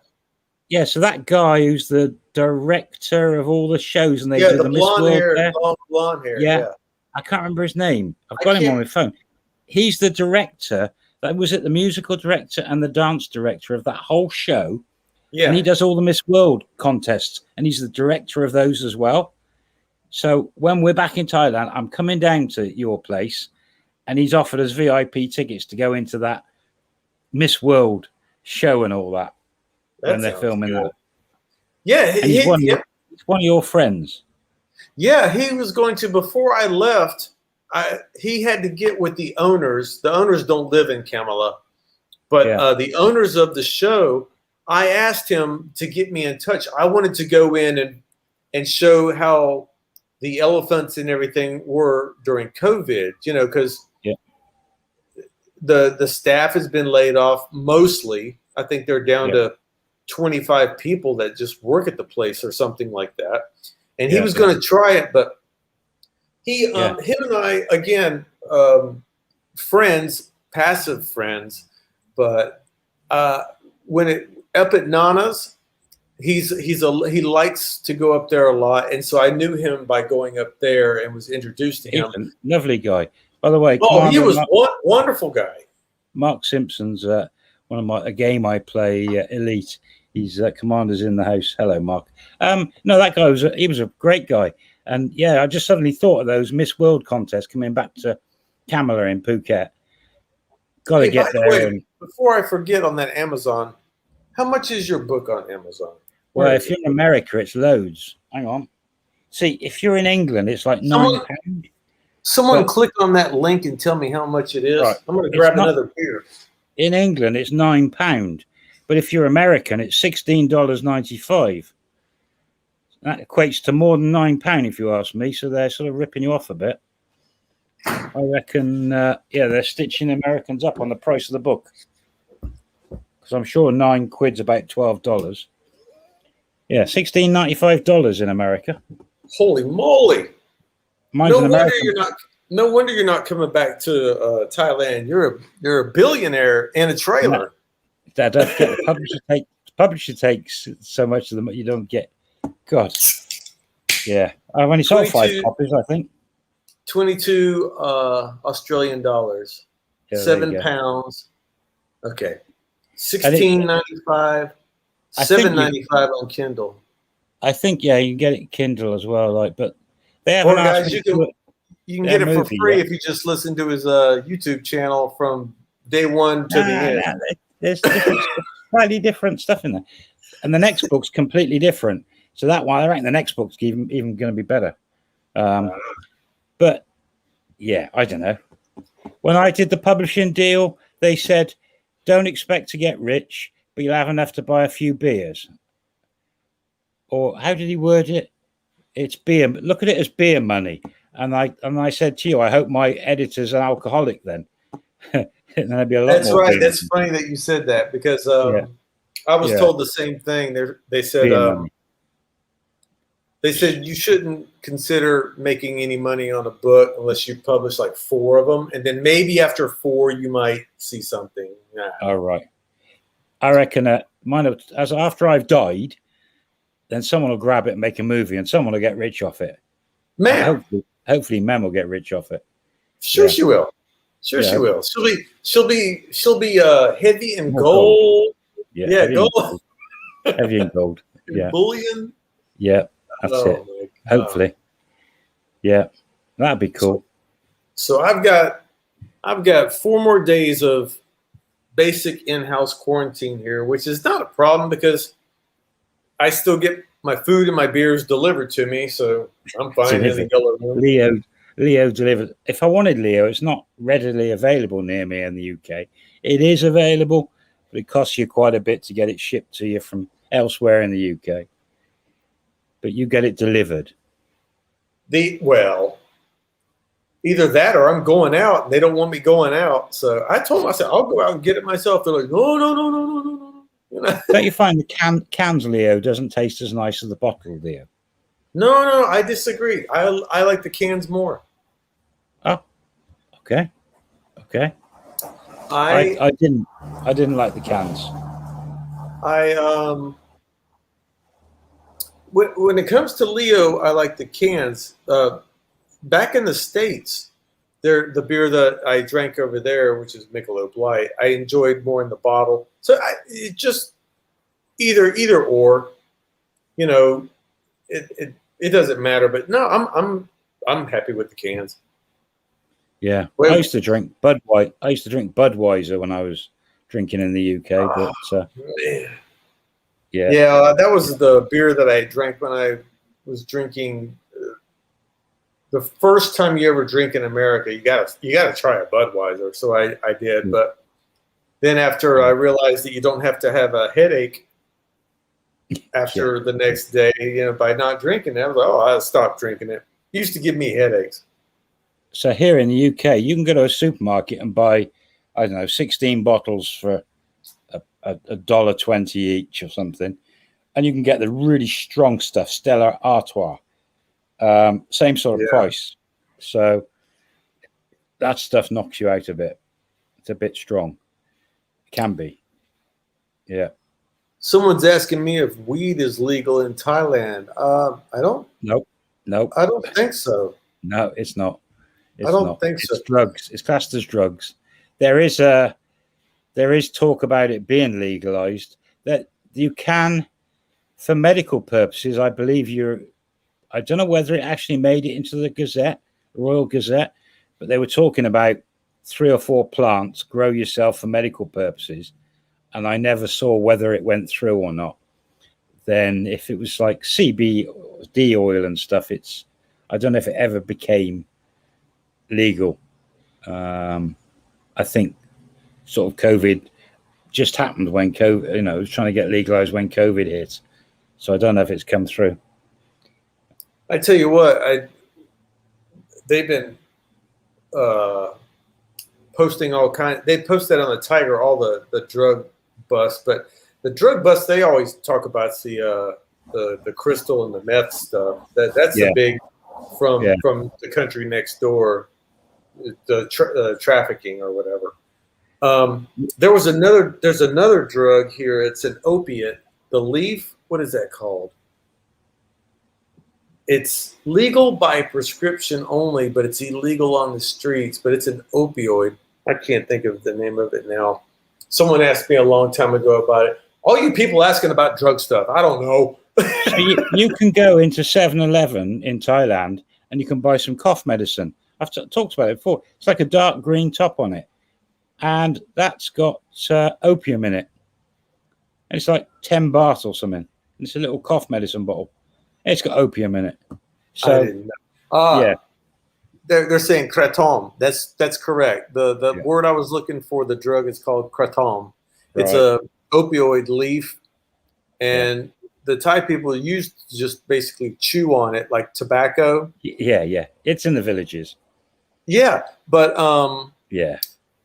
Yeah. So that guy who's the director of all the shows, and they do the Miss blonde World hair, there. blonde hair. Yeah. I can't remember his name. I've got him on my phone. He's the director. That was it, the musical director and the dance director of that whole show. Yeah. And he does all the Miss World contests, and he's the director of those as well. So when we're back in Thailand, I'm coming down to your place, and he's offered us VIP tickets to go into that Miss World show and all that when they're filming that. Yeah. And he's one of your friends. Yeah, he was going to, before I left, he had to get with the owners. The owners don't live in Camilla, but the owners of the show, I asked him to get me in touch. I wanted to go in and show how the elephants and everything were during COVID, because the staff has been laid off mostly. I think they're down to 25 people that just work at the place or something like that. And he was going to try it, but him and I, again, friends, passive friends, but when up at Nana's, he likes to go up there a lot, and so I knew him by going up there and was introduced to him. He's a lovely guy, by the way. He was wonderful guy. Mark Simpson's a game I play, Elite. He's Commander's in the house. Hello, Mark. No, that guy was a great guy. And I just suddenly thought of those Miss World contests coming back to Camilla in Phuket. Got to get there. Before I forget, on that Amazon, how much is your book on Amazon? Well, if you're in America, it's loads. Hang on. See, if you're in England, it's like £9. Someone click on that link and tell me how much it is. Right. I'm going to grab another beer. In England, it's £9. But if you're American, it's $16.95. That equates to more than £9, if you ask me. So they're sort of ripping you off a bit. I reckon, they're stitching Americans up on the price of the book. Because I'm sure £9's about $12. Yeah, $16.95 in America. Holy moly! Mine's no wonder you're not coming back to Thailand. You're a billionaire in a trailer. That does get the publisher takes so much of them you don't get. God, yeah, I've only sold 5 copies, I think. 22 Australian dollars, £7. Okay, $16.95, $7.95 on Kindle. I think you can get it Kindle as well, but they haven't. Or guys, you can get it for free if you just listen to his YouTube channel from day one to the end. There's slightly different stuff in there, and the next book's completely different. So that one, I reckon the next book's even going to be better. But I don't know. When I did the publishing deal, they said, "Don't expect to get rich, but you'll have enough to buy a few beers." Or how did he word it? It's beer. Look at it as beer money. And I said to you, I hope my editor's an alcoholic then. And there'd be a lot more. That's right. That's funny that you said that because I was told the same thing. They said you shouldn't consider making any money on a book unless you publish like 4 of them, and then maybe after 4 you might see something. All right. I reckon mine. As after I've died, then someone will grab it and make a movie, and someone will get rich off it. Ma'am. Hopefully, Mem will get rich off it. Sure, Yeah. she will. Sure, Yeah. she will. She'll be heavy in More gold. Yeah, Yeah, heavy in gold. heavy in gold. Yeah, Bullion. yeah, that's Oh it. my God. Hopefully, yeah, that'd be cool. So I've got 4 more days of basic in-house quarantine here, which is not a problem because I still get my food and my beers delivered to me, so I'm fine in the Delivered. yellow room. Leo delivered. If I wanted Leo, it's not readily available near me in the UK. It is available, but it costs you quite a bit to get it shipped to you from elsewhere in the UK. But you get it delivered. Well, either that or I'm going out and they don't want me going out. So I told them, I said, I'll go out and get it myself. They're like, no, no, no, no, no, no, no. You know? Don't you find the cans Leo doesn't taste as nice as the bottle Leo? No, I disagree. I like the cans more. Oh, okay. I didn't like the cans. When it comes to Leo, I like the cans. Back in the States, the beer that I drank over there, which is Michelob Light, I enjoyed more in the bottle. So it just either or, you know, it doesn't matter. But no, I'm happy with the cans. Yeah, Well, I used to drink Budweiser when I was drinking in the UK, but man. yeah, that was the beer that I drank when I was drinking. The first time you ever drink in America, you gotta try a Budweiser. So I did, but then after I realized that you don't have to have a headache after the next day, by not drinking it, I was like, oh, I stopped drinking it. It used to give me headaches. So here in the UK, you can go to a supermarket and buy, I don't know, 16 bottles for $1.20 each or something, and you can get the really strong stuff, Stella Artois, same sort of price. So that stuff knocks you out a bit. It's a bit strong. It can be. Yeah. Someone's asking me if weed is legal in Thailand. I don't. Nope. I don't think so. No, it's not. I don't think so. It's drugs. It's classed as drugs. There is talk about it being legalized, that you can, for medical purposes. I believe I don't know whether it actually made it into the Gazette, Royal Gazette, but they were talking about 3 or 4 plants, grow yourself for medical purposes, and I never saw whether it went through or not. Then if it was like CBD oil and stuff, I don't know if it ever became legal. I think sort of COVID just happened when COVID, it was trying to get legalized when COVID hit. So I don't know if it's come through. I tell you what, they've been posting all kinds. They post that on the Tiger, all the drug bust, but the drug bust they always talk about is the crystal and the meth stuff. That's the big from the country next door, the trafficking or whatever. There's another drug here. It's an opiate. The leaf. What is that called? It's legal by prescription only, but it's illegal on the streets. But it's an opioid. I can't think of the name of it now. Someone asked me a long time ago about it. All you people asking about drug stuff, I don't know. So you can go into 7-Eleven in Thailand and you can buy some cough medicine. I've talked about it before. It's like a dark green top on it, and that's got opium in it. And it's like 10 baht or something. It's a little cough medicine bottle. It's got opium in it. So I didn't know. yeah, they're saying kratom. That's correct. The word I was looking for, the drug, is called kratom. It's a opioid leaf, and the Thai people used to just basically chew on it like tobacco. Yeah. It's in the villages. Yeah, but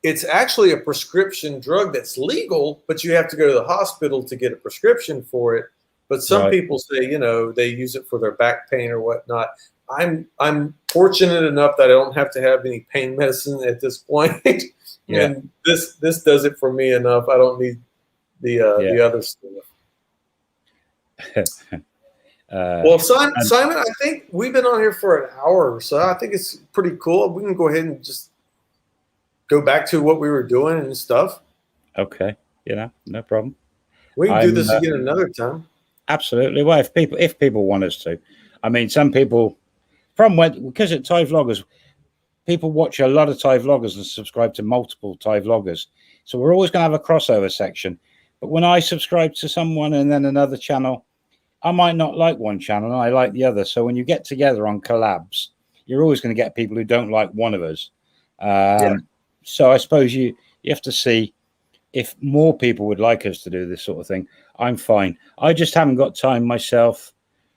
it's actually a prescription drug that's legal, but you have to go to the hospital to get a prescription for it. But some people say, they use it for their back pain or whatnot. I'm fortunate enough that I don't have to have any pain medicine at this point. And this does it for me enough. I don't need the other stuff. Well, And Simon, I think we've been on here for an hour or so. I think it's pretty cool. We can go ahead and just go back to what we were doing and stuff. okay, no problem. We can do I'm this again another time. absolutely well if people want us to. I mean, some people because at Thai vloggers, people watch a lot of Thai vloggers and subscribe to multiple Thai vloggers. So we're always going to have a crossover section. But when I subscribe to someone and then another channel, I might not like one channel and I like the other. So when you get together on collabs, you're always going to get people who don't like one of us. So I suppose you have to see if more people would like us to do this sort of thing. I'm fine. I just haven't got time myself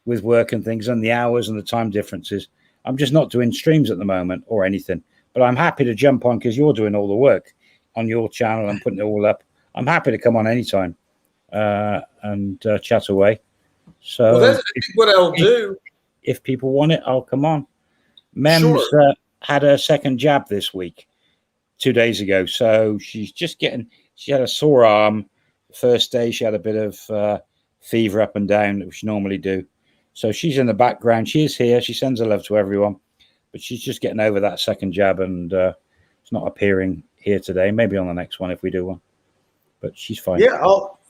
with work and things and the hours and the time differences. I'm just not doing streams at the moment or anything, but I'm happy to jump on because you're doing all the work on your channel and putting it all up. I'm happy to come on anytime and chat away. So that's what I'll do. If people want it, I'll come on. Mem's had her second jab this week, 2 days ago. So she's just she had a sore arm. The first day she had a bit of fever up and down, which she normally do. So she's in the background. She is here. She sends her love to everyone, but she's just getting over that second jab and it's not appearing here today. Maybe on the next one if we do one, but she's fine. Yeah,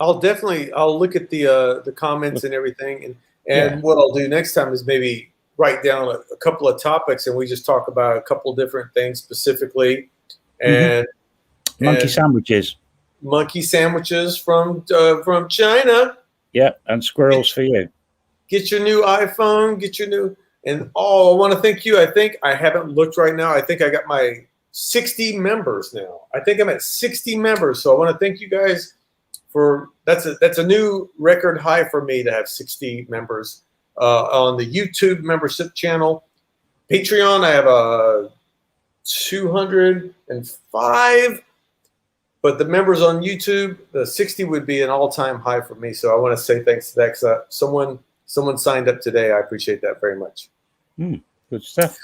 I'll definitely look at the comments and everything, and what I'll do next time is maybe write down a couple of topics and we just talk about a couple of different things specifically, and monkey sandwiches from China. Yeah, and squirrels for you. Get your new iPhone, get your new, and I want to thank you. I think I haven't looked right now. I think I got my 60 members now. I think I'm at 60 members. So I want to thank you guys for that's a new record high for me to have 60 members on the YouTube membership channel. Patreon, I have 205, but the members on YouTube, the 60 would be an all-time high for me. So I want to say thanks to that because someone signed up today. I appreciate that very much. Good stuff.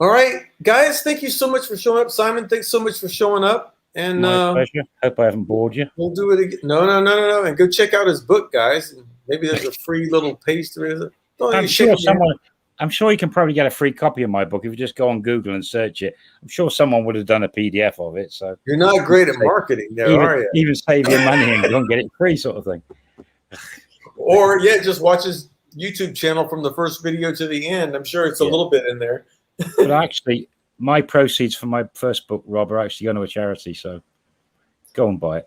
All right, guys, thank you so much for showing up. Simon, thanks so much for showing up. And my pleasure. Hope I haven't bored you. We'll do it again. No. And go check out his book, guys. Maybe there's a free little page to it. I'm sure you can probably get a free copy of my book if you just go on Google and search it. I'm sure someone would have done a PDF of it. So you're not great at marketing there, are you? Even save your money and go and get it free sort of thing. Or just watch his YouTube channel from the first video to the end. I'm sure it's a little bit in there. But actually, my proceeds from my first book, Rob, are actually going to a charity. So go and buy it.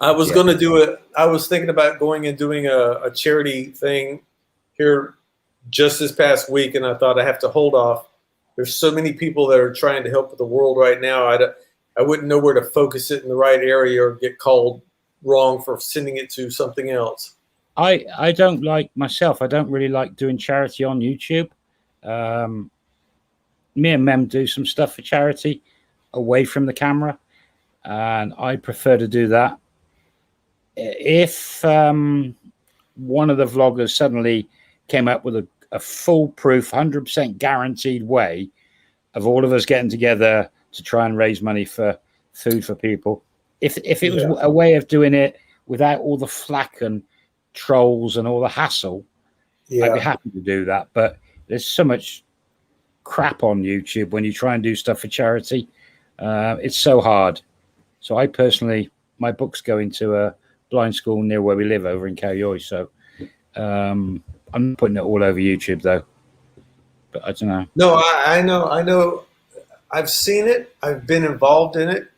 I was going to do it. I was thinking about going and doing a charity thing here just this past week, and I thought I have to hold off. There's so many people that are trying to help the world right now. I wouldn't know where to focus it in the right area or get called wrong for sending it to something else. I don't like myself. I don't really like doing charity on YouTube. Me and Mem do some stuff for charity away from the camera, and I prefer to do that. If one of the vloggers suddenly came up with a foolproof, 100% guaranteed way of all of us getting together to try and raise money for food for people, if it was a way of doing it without all the flack and trolls and all the hassle, I'd be happy to do that. But there's so much crap on YouTube when you try and do stuff for charity. It's so hard. So I personally, my book's going to a blind school near where we live over in Kaohsiung. So I'm not putting it all over YouTube though. But I don't know. No, I know. I've seen it. I've been involved in it.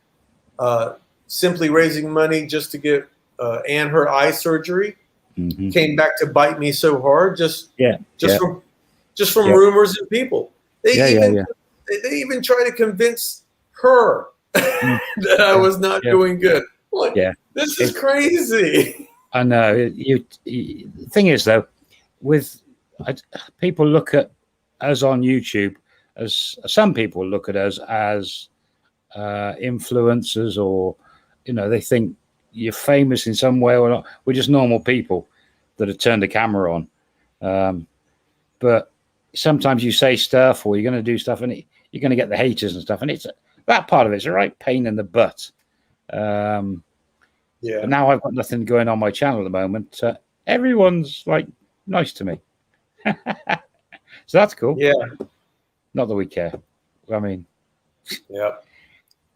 Simply raising money just to get Anne her eye surgery came back to bite me so hard. Just from rumors and people. They even try to convince her that I was not doing good. Like, this is crazy. I know. The thing is, though, people look at us on YouTube as some people look at us as influencers, or they think you're famous in some way or not. We're just normal people that have turned the camera on. But sometimes you say stuff, or you're going to do stuff, and you're going to get the haters and stuff, and that part of it's a right pain in the butt. But now I've got nothing going on my channel at the moment. Everyone's like nice to me. So that's cool. Yeah. Not that we care. I mean, Yeah.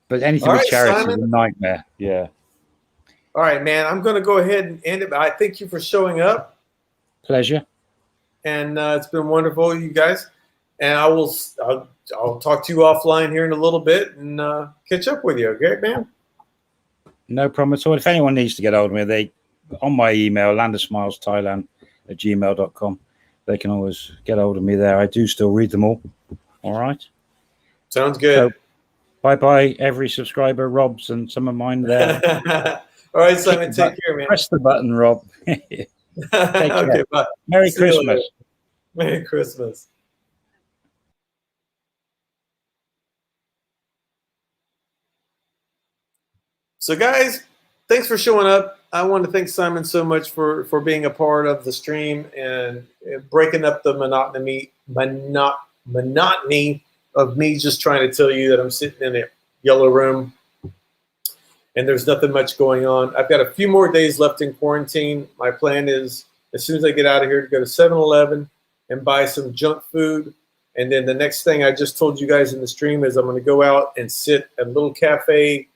but anything All with right, charity Simon. is a nightmare. Yeah. All right, man. I'm going to go ahead and end it. I thank you for showing up. Pleasure. And it's been wonderful, you guys. And I'll talk to you offline here in a little bit and catch up with you. Okay, man? No problem at all. If anyone needs to get hold of me, they on my email, landofsmilesthailand@gmail.com. They can always get hold of me there. I do still read them all. All right. Sounds good. So, bye-bye, every subscriber, Rob's and some of mine there. All right, Simon, take care, man. Press the button, Rob. Take care. Okay, bye. Merry See you later. Christmas. Merry Christmas. So, guys, thanks for showing up. I want to thank Simon so much for being a part of the stream and breaking up the monotony of me just trying to tell you that I'm sitting in a yellow room and there's nothing much going on. I've got a few more days left in quarantine. My plan is, as soon as I get out of here, to go to 7-Eleven and buy some junk food. And then the next thing I just told you guys in the stream is I'm going to go out and sit at a little cafe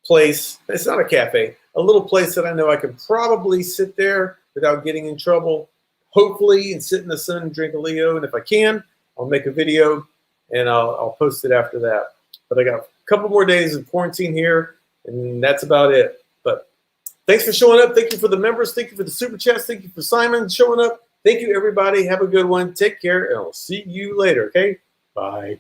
place. It's not a cafe, a little place that I know I can probably sit there without getting in trouble, hopefully, and sit in the sun and drink a Leo. And if I can, I'll make a video and I'll post it after that. But I got a couple more days of quarantine here, and that's about it. But thanks for showing up. Thank you for the members. Thank you for the super chats. Thank you for Simon showing up. Thank you, everybody. Have a good one. Take care, and I'll see you later. Okay? Bye.